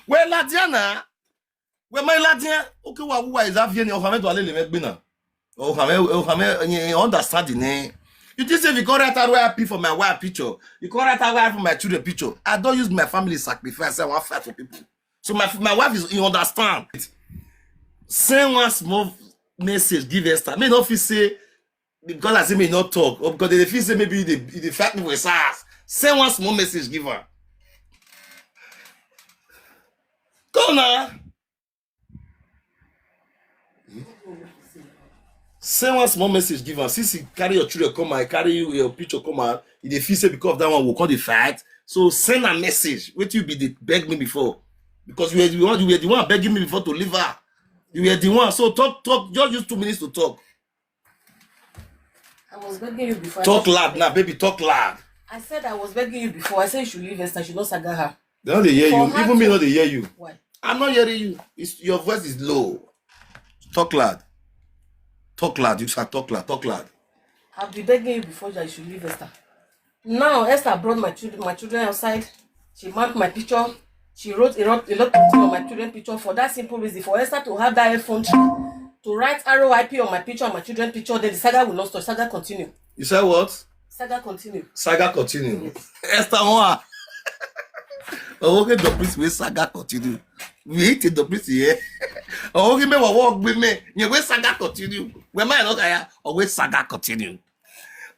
we ladiana we mai ladian oki wa wuwa izavie ni o fa me to ale le megbe na o fa me understand ni you just say you can't write R.I.P for my wife picture you can't write R.I.P for my children picture I don't use my family sacrifice I want fight for people. So my wife is you understand. Send one small message, give Esther. May not feel say because I say may not talk, or because they feel say maybe they fight me with SARS. Send one small message, give her. Go now. Send one small message, give her. Since you carry your children come out, carry your picture come out, if they feel say because of that one will call the fight. So send a message. Wait till you be the beg me before. Because you were the one begging me before to leave her. You were the one. So talk, just use 2 minutes to talk. I was begging you before. Talk loud now, baby, talk loud. I said I was begging you before. I said you should leave Esther, she don't saga her. They don't hear you. Even me not they hear you. Why? I'm not hearing you. Your voice is low. Talk loud. Talk loud. You should talk loud. Talk loud. I've been begging you before that you should leave Esther. Now Esther brought my children outside. She marked my picture. She wrote a lot of things on my children picture for that simple reason. For Esther to have that iPhone to write R.I.P on my picture and my children picture, then the saga will not stop. Saga continue. You said what? Saga continue. Saga continue. Yes. Esther one. Oh, okay, the priest will saga continue. We hate the priest here. Oh, okay, me walk with me. You will saga continue. When my look at you, always saga continue.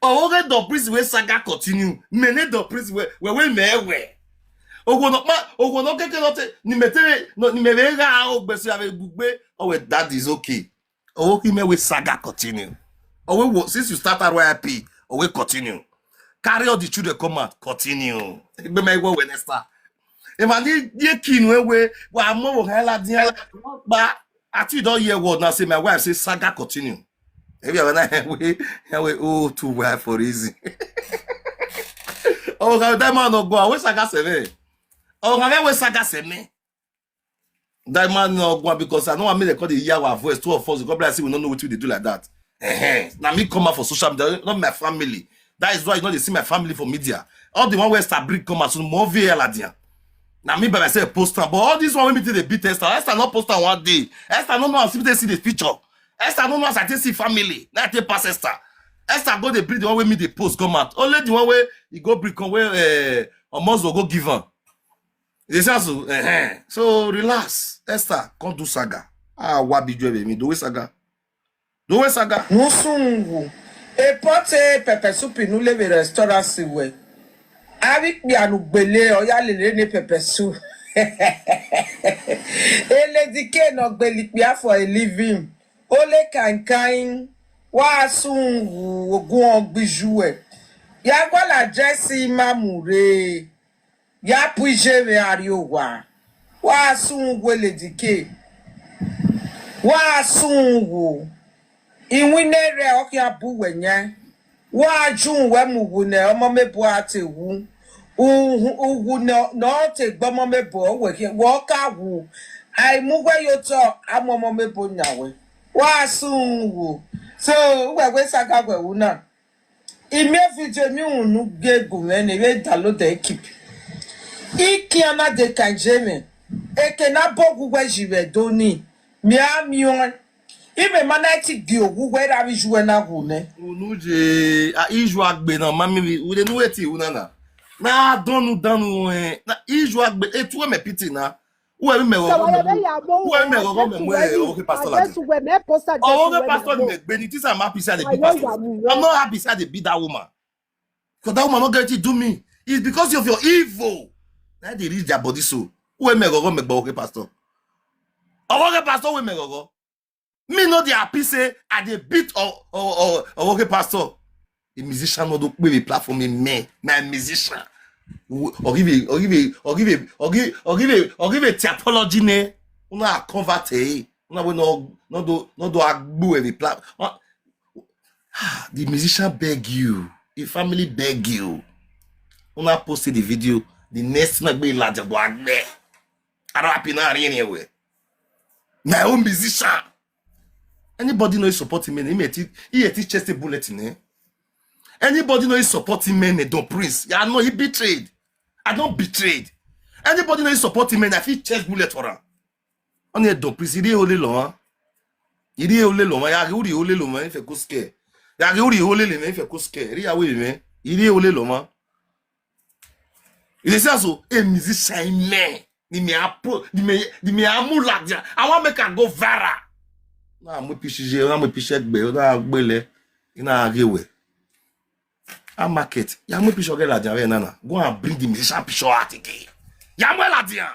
Oh, okay, the priest will saga continue. Many the priest will me. Oh, that is okay. Oh, he may with saga continue. Oh, since you start at R.I.P, we continue. Carry all the children come out, continue. Be my go when Esther. If I need ye kin we I'm more hella dia, but at you don't hear word now. Say my wife say saga continue. If you are we oh too well for easy. Oh, that man no go. We saga seme. Oh, we saga seme. That man no go because I know I made a call the year our voice 2 of us. God bless you. We don't know what they do like that. Now me come out for social media, not my family. That is why you know they see my family for media. All the one where Esther bring come out so more VL. Now me by myself poster, but all this one when me they beat Esther. Esther not poster one day. Esther no know how to see the picture. Esther no know how to see family. Now they pass Esther. Esther go they bring the one where me they post come out. Only the one where you go bring come where almost will go give her. They say so. So relax, Esther. Can't do saga. Ah, what be doing me? Do we saga? Do we saga? Musungu. E pote pepe soup nous leve restaurant si we. Avec bi anu gbele oya lele ne pepe soup. Ele dike no gbeli pia for a living. Ole kankan wa sungu ogun ogbiju e. Ya gwa la Jesse mamure. Ya puije me ariowa. Wa sungu ele dike. Wa sungu Inwinere okia buwenye. Wa jun we muwune omo mebu ate wu. Uwu no te gbomo mebo we wo ka wu. Ai muwe yoto amomo mebo nyawe. Wa sunwu. So we saga we wu na. Ime video mi unu gegu me we download the keep. Iki ana de kanjeme. Eke na bogu we jiwe doni. Mion. Even manati dio where are you na hune? Unuje a iju agbe na mami we dey know eti una na donu na iju agbe etu me piti na we me go okay pastor la okay pastor me gbe ni tisa ma pisa dey be pastor I'm not happy say dey beat that woman because that woman not get it do me it's because of your evil na dey reach their body so we me go okay pastor okay pastor we me go me know they happy say at the beat or okay pastor. The musician no do play the platform me my musician. Or give a theology ne. Una convert una we no do agbu the platform. The musician beg you. The family beg you. Una posted the video. The next na be large do agbe. I don't happy na anywhere. My own musician. Anybody know is supporting men? He chest a bullet in. Anybody know is supporting men? Don't prince. Yeah, no, he betrayed. I don't betrayed. Anybody know is supporting men? I feel chest bullet for her. On the don't prince. Il est olé long. Il est olé long. Ya uri olé long. Il fait cousker. Ya uri olé long. Il fait cousker. Il y a oui mais. Il est olé long. Il est ça so. Et musicien mais. Ni me amour là. I want make her go viral. Na mo pichije, na mo piche gbe, na gbele, ina agewe. A market. Ya mo piche la dian nana. Go and bring the musician piche atike. Ya mo la dian.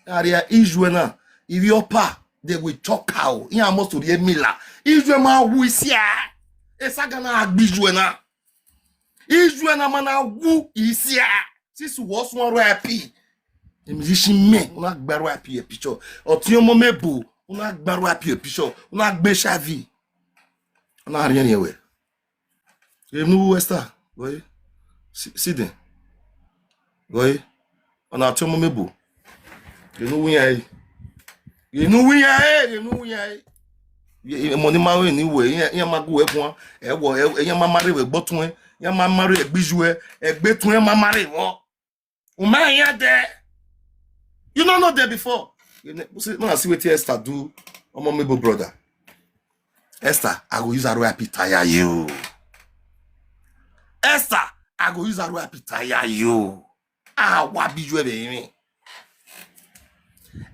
Area Israel if you pa they will talk out. Ya mo to the mila. Israel ma wu isia. Esa gana agbijwe na. Israel na mana wu isia. Sis was one R.I.P. The musician men, una gba R.I.P. picture. Otion mo mebo, una gba R.I.P. picture. Una gbe chavi. Una rien yewe. Nous Esther, voyez. Sidin. Voyez. On a tout moment beau. Nous y money marry anyway. Y ma go e point. E wo e ma marry we botun. Y ma marry e bijou e betun e ma marry wo. O man ya there. You don't know there before. No see what Esther do. My mebo brother. Esther, I go use R.I.P. tire you. Esther, I go use R.I.P. tire you. Ah, wa bijou e be.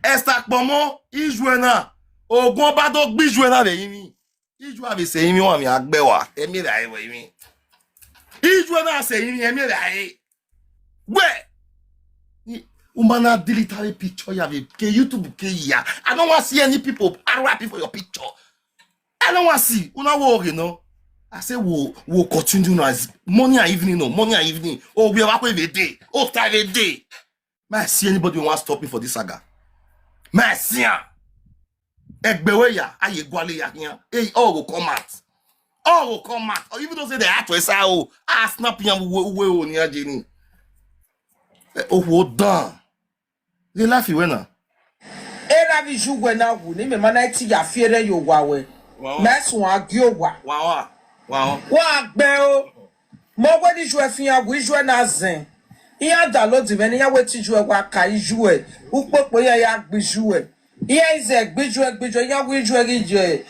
Esther pomo ijwe na ogun ba do gbijwe na be yin ijwe ave se yin wa mi agbe wa emi ra ewe yin ijwe na se yin emi ra e we umana delete picture ya be ke YouTube ke ya. I don't want to see any people R.I.P. for your picture. I don't want to see una worry no. I say we'll continue now morning and evening no morning and evening. Oh we have a day. Oh time a day. May I see anybody who want to stop me for this saga? Merci. Egbewe ya aye gwale ya hian. All will come out. All will come out. Or even though say they have to say snap yan we o ni ajeni. Oh done. They laugh you na. Era vi jugwe na wu ni me mana ti ya fiere yo wa we. Mesun agio wa. Wow. Wa gbe o. Mo we di ju efian wu ju na zen. Iya download the when ya weti ju e wa ka iju e upopo ya gbiju e iya ize gbiju ya gbiju e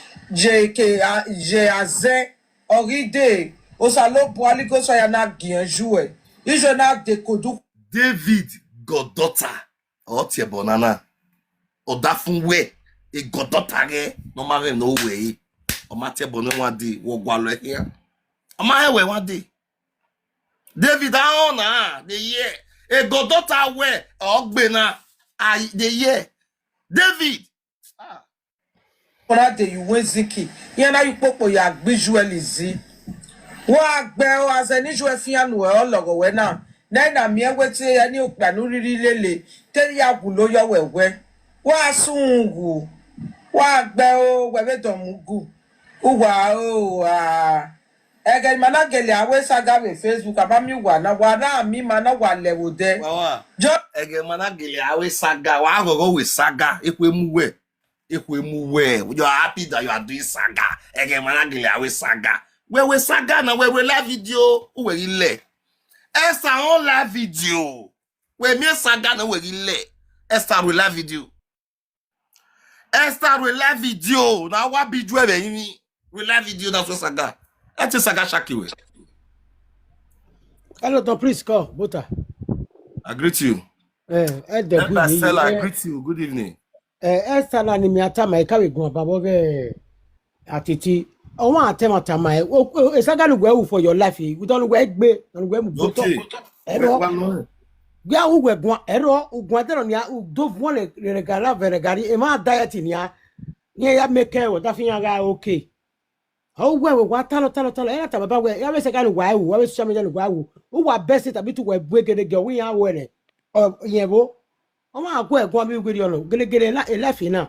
je aze oride o sa lo bo aliko so ya na gianju e ijo na de kodu David goddaughter o tie bonana o da fun we e goddaughter re no ma re no we o ma tie bono one day wo gwa lo here o ma he we one day David Aona the year a goddaughter where Ogbena the year David ona de you weziki ya na yupopo ya gbiju elizi wa gbe o azeni ju efian no e ologo we na na mi ewete ya ni opanu riri lele te ya gu lo yo wewe wa sungu wa gbe o wewe domugu uwa o Ege mana gele awe saga we Facebook abami wa na wara mi mana wa lewo de. Wawa. Ege mana gele awe saga wa gogo we saga ekwe mu we. You are happy that you are doing saga. Ege mana gele awe saga. We saga na we la video we ile. Esther on la video. We me saga na we ile. Esther we la video. Esther we la video. Na wa video be yin. We la video na so saga. Ati saga shakiwe. Hello, Tom, please call, Buta. I greet you. Stella, I greet you. Good evening. Esther na ni mi ata mai kawe gun babo ge atiti. O wan atemata mai. O saga lu gwe for your life. We don't gwe gbe, don't gwe mu boto. Ero. Gwe u gwe gun, ero u gun ate ni a u do won le regala veregari e ma diet ni a. Ni ya make e wo da fi yan ga okay. How well what talo era baba we ya we se ka lu wa wu wa we so me lu wa wu u wa best it abi tu we gbe ge we yan we ne yen bo o ma ko egun mi gbe ri gele la e life na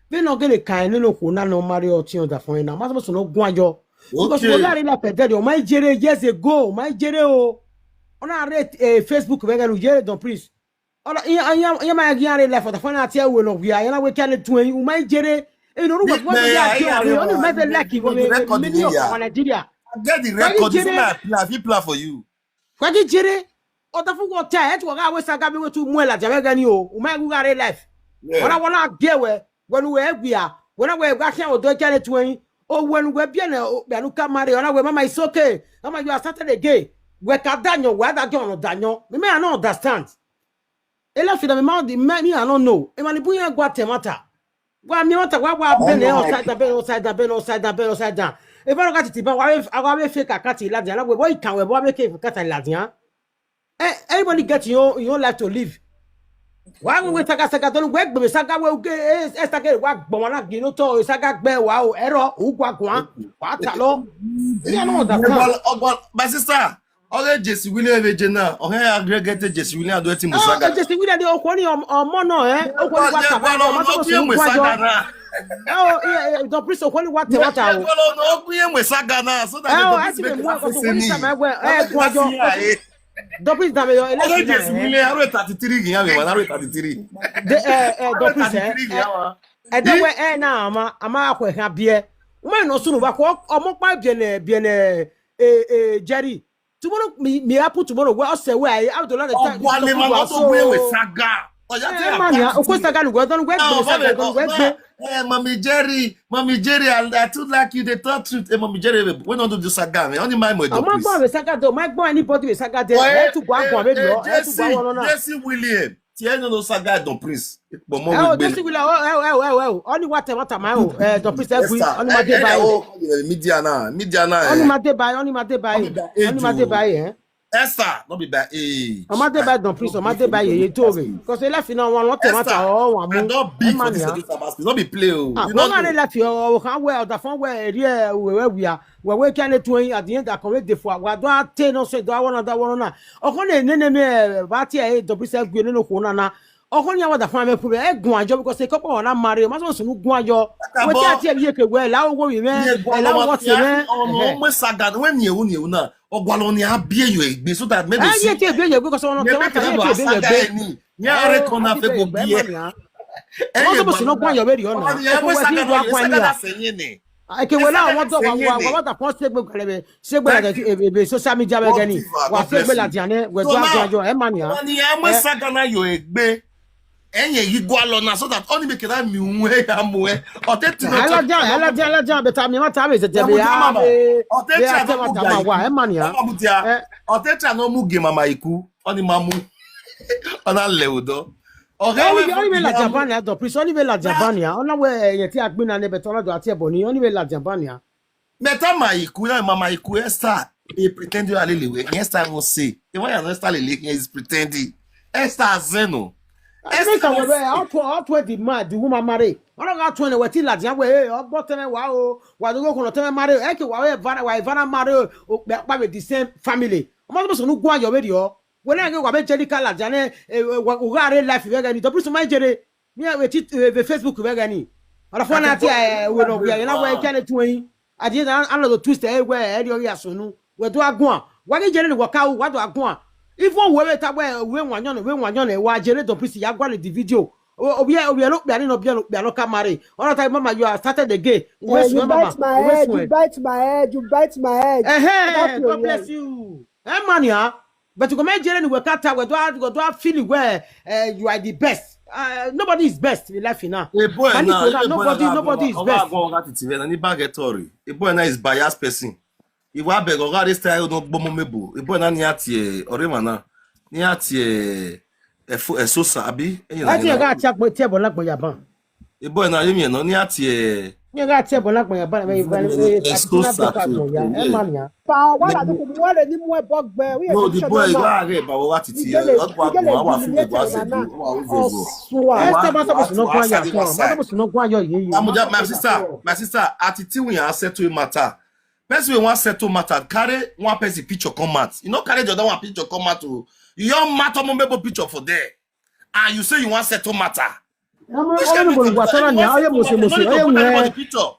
be no gele kan ni no ko na no mari o ti on da fun na ma so no gun ajo because we la ri la pede o ma jere years ago ma jere o ona rate Facebook be ga lu jere don please ola ya ma gi are life for the fun ati e we no we ya na we kan tu en u ma jere you know what we are doing. Only make lucky for me. Many of Nigeria. Get the record. This is my plan for you. What did Jerry? Or the football tie? It was always a gabi to Muela Jamaican. You might go out life. What I want to get where when we are. When I wear Gasha or do get it to him. Or when we're piano, Benuka Mario, and I wear my so okay. How you are Saturday gay? Where Daniel, where that girl, Daniel? Me may I not understand. Ella for the amount the money I don't know. Emanibuya Guatemala. Wa mi ota wa bene outside down. If I got it, but I will fake a cat ladian. We boy can we boy make a cat ladian. Everybody get your life to live. Why we saga don't work, but saga will get Esther get work, but one you know to saga be wow error ugwa what alo. You know that. My sister, all Jesse William Vegena, or her aggregated Jesse William do it in Musaga. Jesse William the Okoni or mono, Oh, yeah, the priest of what the water. Oh, we Sagana, so that the priest that William 33, and then we're now, I'm a beer. When no sooner back, or more by bien, Jerry. Tomorrow, me, I put tomorrow. Well, say where I don't know. Saga. Of course, I can't go. Don't wait. Mommy Jerry, I too like you. They thought truth. Mommy Jerry, we don't do the saga. Me only my mother. I'm not going to saga. Don't make anybody with saga. Jesse William. Tiens no saga don prince. Oh, Jesse William. Oh. Only what my own. The prince. Only my day by. Media. Only my day by. Esther, not be by age. I'm not bad don't please, I'm not bad you told me. Because they left in one not matter all one. Not big for this not be play. You know left you how well the phone where we are. Where we can at the end I correct the for what do I tell no say do I want that one na. O ko na nene me ba ti e do please gbe nínú ko na na. O ko ni àwọn da fun me put e gun ajo because e couple na marry ma so sunu gun ajo. We ti ati e ke we la wo we me. La wo ti me. O mo saga when you na. Ogwalo ni abie yo egbe so that maybe see because one of them nya rekona fe go bie e mo sino kwa yo be ri ona we saga senye ni ake we la won do wa ta post segbe kalebe segbe social media be gani wa segbe la diane we do ajo e mania ni e saga na yo egbe enye yigwalo na so that only make that mi unwe ya muwe oteti no ala beta mi mata be tete ya oteti no wa e mania oteti no mu ge mama iku oni mamu ona leudo only la Japania do please only la Japania ona we yen ti agbin na ne beto do ati eboni only la Japania meta maiku na mama iku Esther e pretend you alelewe Esther will say the one Esther lele is pretending Esther zeno Esther can we out 20 mad the woman marry ona ga 20 we ti ladian we ogboteme wa o wa do ko no teme marry e ke wa vana marry o pa with the same family o mo so no gun ayo we dio we na ge wa be jeri kala jane o ga re life we ga ni to priest my jere me we ti Facebook we ga ni ala fo na ti we no bia na we kane tuin adi na another twist e we e dio ya sonu we do agun wa ge jere ni wo ka wa do agun even we ta we wanyo na wa jere to priest ya gwa the video obi no bia ni no bia no camera all time mama you are started again you bite my head God bless you mania but you go make jere ni we kata we do feel where you are the best nobody is best in life now nobody is best ni bagatory e boy na is biased person iwa bego ga this style no gbomo mebo e boy na ni ati orema ni ati esosa abi ati ga ati agbo ti ebo lagbo yaban e boy na yemi no ni ati ni ga ati ebo lagbo yaban me esosa e mania pa wa la ko mo le ni mu e bogbe we no the boy ga re ba wa titi odwa wa fi le gba se du wa Esther ma so no kwa yo ye my sister ati we an settle matter person we wan settle matter carry one person picture come out you no carry the other one picture come out to you your matter mo mebo picture for there and you say you wan settle matter mo gwa toro ni aye mo se picture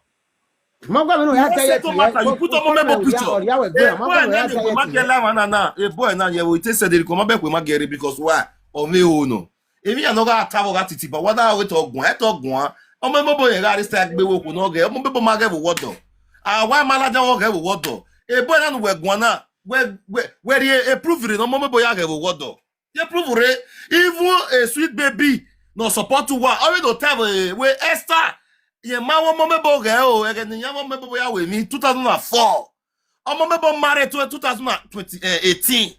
mo gwa me no ya tell you put on mebo picture a boy na you take say dey come back we magere because why o me o no emi ya no ga travel ga titi but whether we to gun o mebo ye ga start gbe wo ku no ge o mebo magere wodo why malaja wo ge wodo e boy na we gun na where a proof no mebo ya ge wodo you prove it even a sweet baby no support to what already do tell we Esther ye ma wo mebo ge o e ge ni ya mebo ya we mi 2004 o mebo married to 2018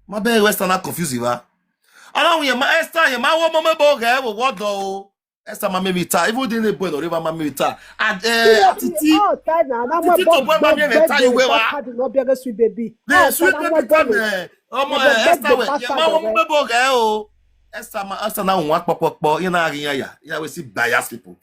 my be Western na confuse you ba ala we ma Esther ye ma wo mebo ge wodo Esther mama mita. Even didn't boy no river mama mita. And Titi. Oh, Tana, I'm Titi to boy mama mita you we wa. No be a sweet baby. The sweet baby time. Esther we. Ya ma wo mbebo ga o. Esther na won akpokpokpo. You na rin ya. Ya we see bias people.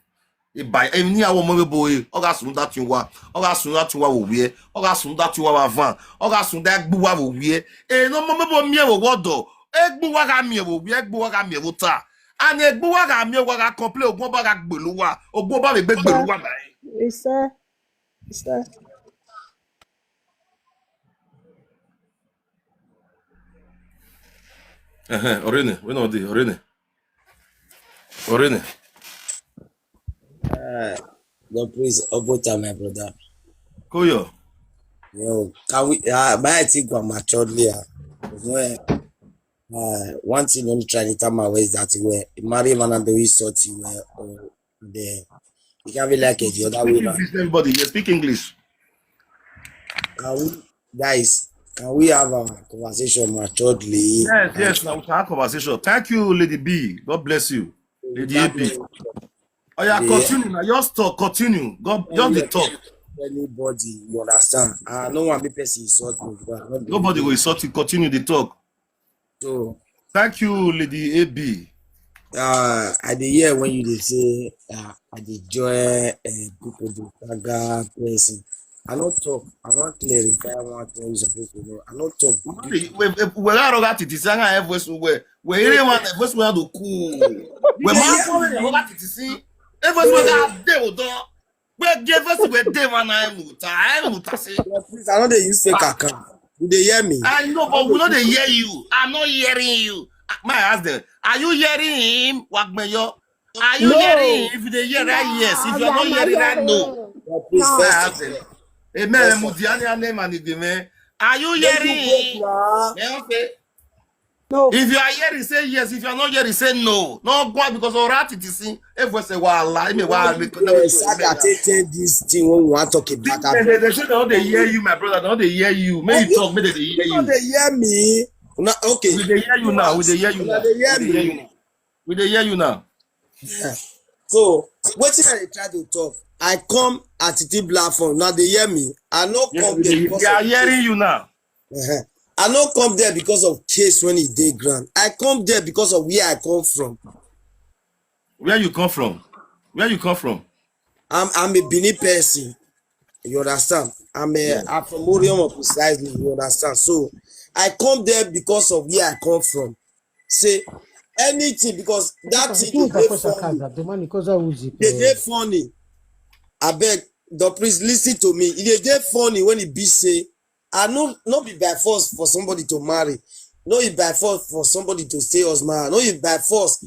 E by ni awon mbebo e. O ga sun that wa. O ga sun that wa wo wie. O ga sun that wa van. O ga sun that gbu wa wo wie. E no mbebo mie wo wodo. Egbu wa ga mie wo wie. Egbu wa ga mie wo ta. And egbu wa ga mie wa ga complain ogun ba ga gbelu wa. Ogun ba me gbelu wa bai. It's that. Orene, we no dey Orene. God praise Obota, my brother. Koyo. Yo, can we my think we maturely. One thing only try to tell my ways that where marry man and the way sort you were or there. You can't be like it the other way around. Everybody, you speak English. Can we have a conversation maturely? Yes, now we can have conversation. Thank you, Lady B. God bless you. Lady AB. Oh yeah, continue. Now just talk, continue. God, just the talk. Anybody, you understand? No one be person insult me. Nobody will insult you. Continue the talk. So thank you, Lady AB. I dey hear when you dey say I dey join people dey saga person. I don't talk. I want clarify one thing you supposed to know. I don't talk. We are all at it. It's not every somewhere. We really want the first one to cool. We must go over to see. Every one that they will do. We give us with them and I say. Please, I know they use fake account. Do they hear me? I know, but we know they hear you. I'm not hearing you. My husband, are you hearing him? Wagmeyo? Are you hearing him? If they hear that, yes. If you are not hearing that, no. Amen. Are you hearing? No. If you are hearing, say yes. If you are not hearing, say no. No, God, because all right, it is seen. Everyone say, "Well, I mean, well, this thing when we want to talk about." They say they hear you, my brother. Don't they hear you? May you talk. May they hear you. They hear me. Okay. We they hear you now. We they hear you now. We they hear you now. So, what if I try to talk? I come at the platform. Now they hear me. I no come there. They are hearing you now. I no come there because of case when he dey ground. I come there because of where I come from. Where you come from? Where you come from? I'm a Benin person. You understand? I'm from Orion precisely. You understand? So I come there because of where I come from. Say anything because that thing they dey funny. I beg, please listen to me. It dey funny when it be say, I not be by force for somebody to marry. No, it by force for somebody to stay husband. No, it by force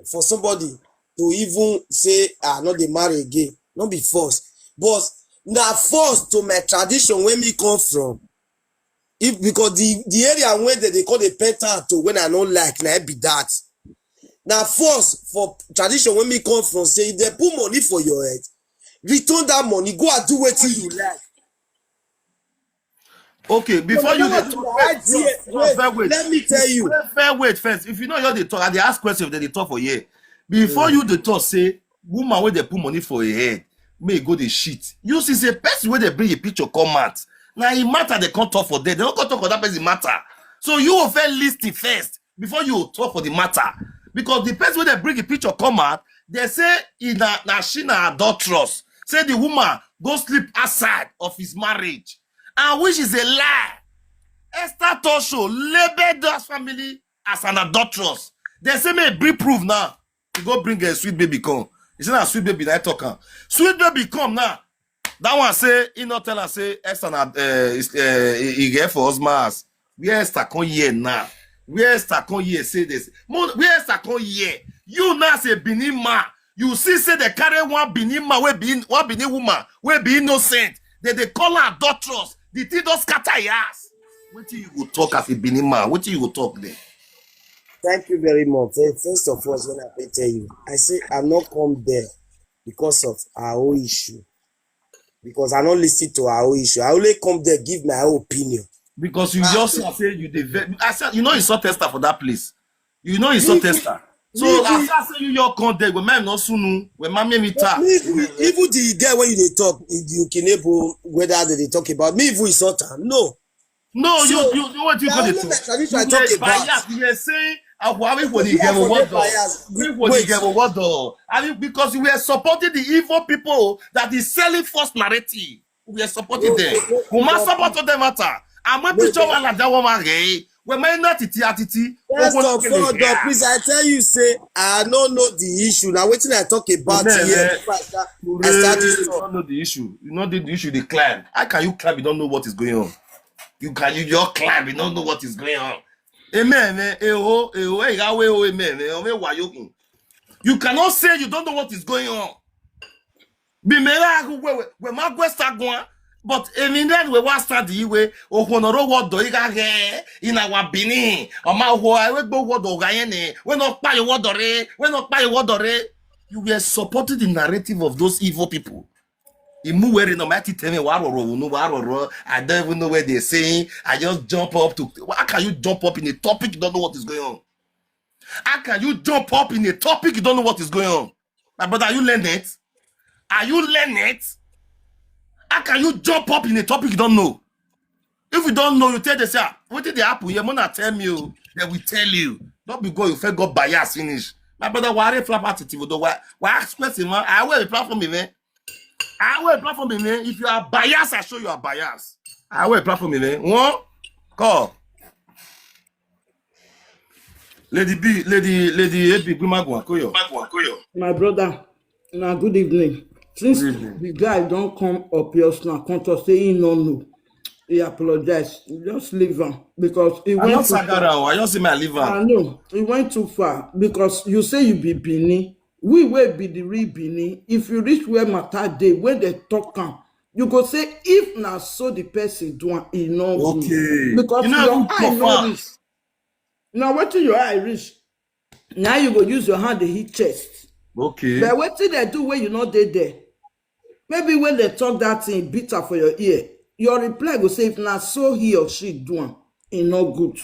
for somebody to even say, not they marry again. Not be force. But now force to my tradition where me come from. Because the area where they call the pentato when I don't like, now be that. Now force for tradition when me come from, say if they put money for your head, return that money, go and do what you like. Okay, before you talk, let me tell you. Wait first. If you know how they talk, they ask questions, then they talk for you. Before you the talk, say woman where they put money for your head, may go the shit. You see, say person where they bring a picture come out. Now it matter they can't talk for them. They don't talk for that person matter. So you will first list it first before you talk for the matter. Because the person where they bring a picture come out, they say in she na adulterous. Say the woman go sleep outside of his marriage. And which is a lie. Esther Tosho labeled that family as an adulteress. They say me bring proof now. You go bring a sweet baby come. You say na sweet baby that talk. Sweet baby come now. That one say he not tell her say Esther he get for husband. Where Esther come here now? Where Esther come here say this? Where Esther come here? You now say Benin man. You see say they carry one Benin man one Benin woman will be innocent. They call her adulteress. The thing don't scatter your ass. What do you go talk as a Benin man? What do you go talk there? Thank you very much. First of all, when I tell you, I say I'm not come there because of our own issue. Because I don't listen to our own issue. I only come there give my own opinion. Because you just say you said you know you saw Esther for that place. You know you saw Esther. So as I say you contact with man no sunu when mammy me ta. Even the girl when you talk, you can able whether they talk about me if we sort no. No, So, you what you call it? You bias. You were saying I for the game what I mean because we are supporting the evil people that is selling false narrative. We are supporting them. Who must support them matter? I'm a picture one like that woman gay. We may not attiti. First of all, please, I tell you, say I don't know the issue. Now, waiting I talk about here. I start this you don't know the issue. You know the issue. The climb. How can you climb? You don't know what is going on. You just climb. You don't know what is going on. Amen. You cannot say you don't know what is going on. But then we was start the way o honoro what do iga he in our Benin o ma ho I we go what do gayene we no pa your word you were supporting the narrative of those evil people. Imu wearing no mighty tell me I don't even know where they're saying. I just jump up to how can you jump up in a topic you don't know what is going on? How can you jump up in a topic you don't know what is going on? My brother, are you learning it? Are you learning it? How can you jump up in a topic you don't know? If you don't know, you tell yourself, what did they happen? You're gonna tell me, they will tell you. Don't be going, you feel got bias finish. My brother, why are you flap attitude? Why expressing, man? I will platform me, man. If you are biased, I show you are biased. I will platform me, man. One, call. Lady AP, my brother, now good evening. Since the guy don't come up here now, come to say he no know. He apologized. Just leave him because he went too far. I just see my liver. I know he went too far because you say you be Bini. We will be the real Bini. If you reach where matter day, when they talk you go say if na so the person do he know. Okay. Because you your eye no reach. Now what your eye reach? Now you go use your hand to hit chest. Okay. But what did they do when you not there? Maybe when they talk that thing bitter for your ear, your reply go say if na so he or she do it no good.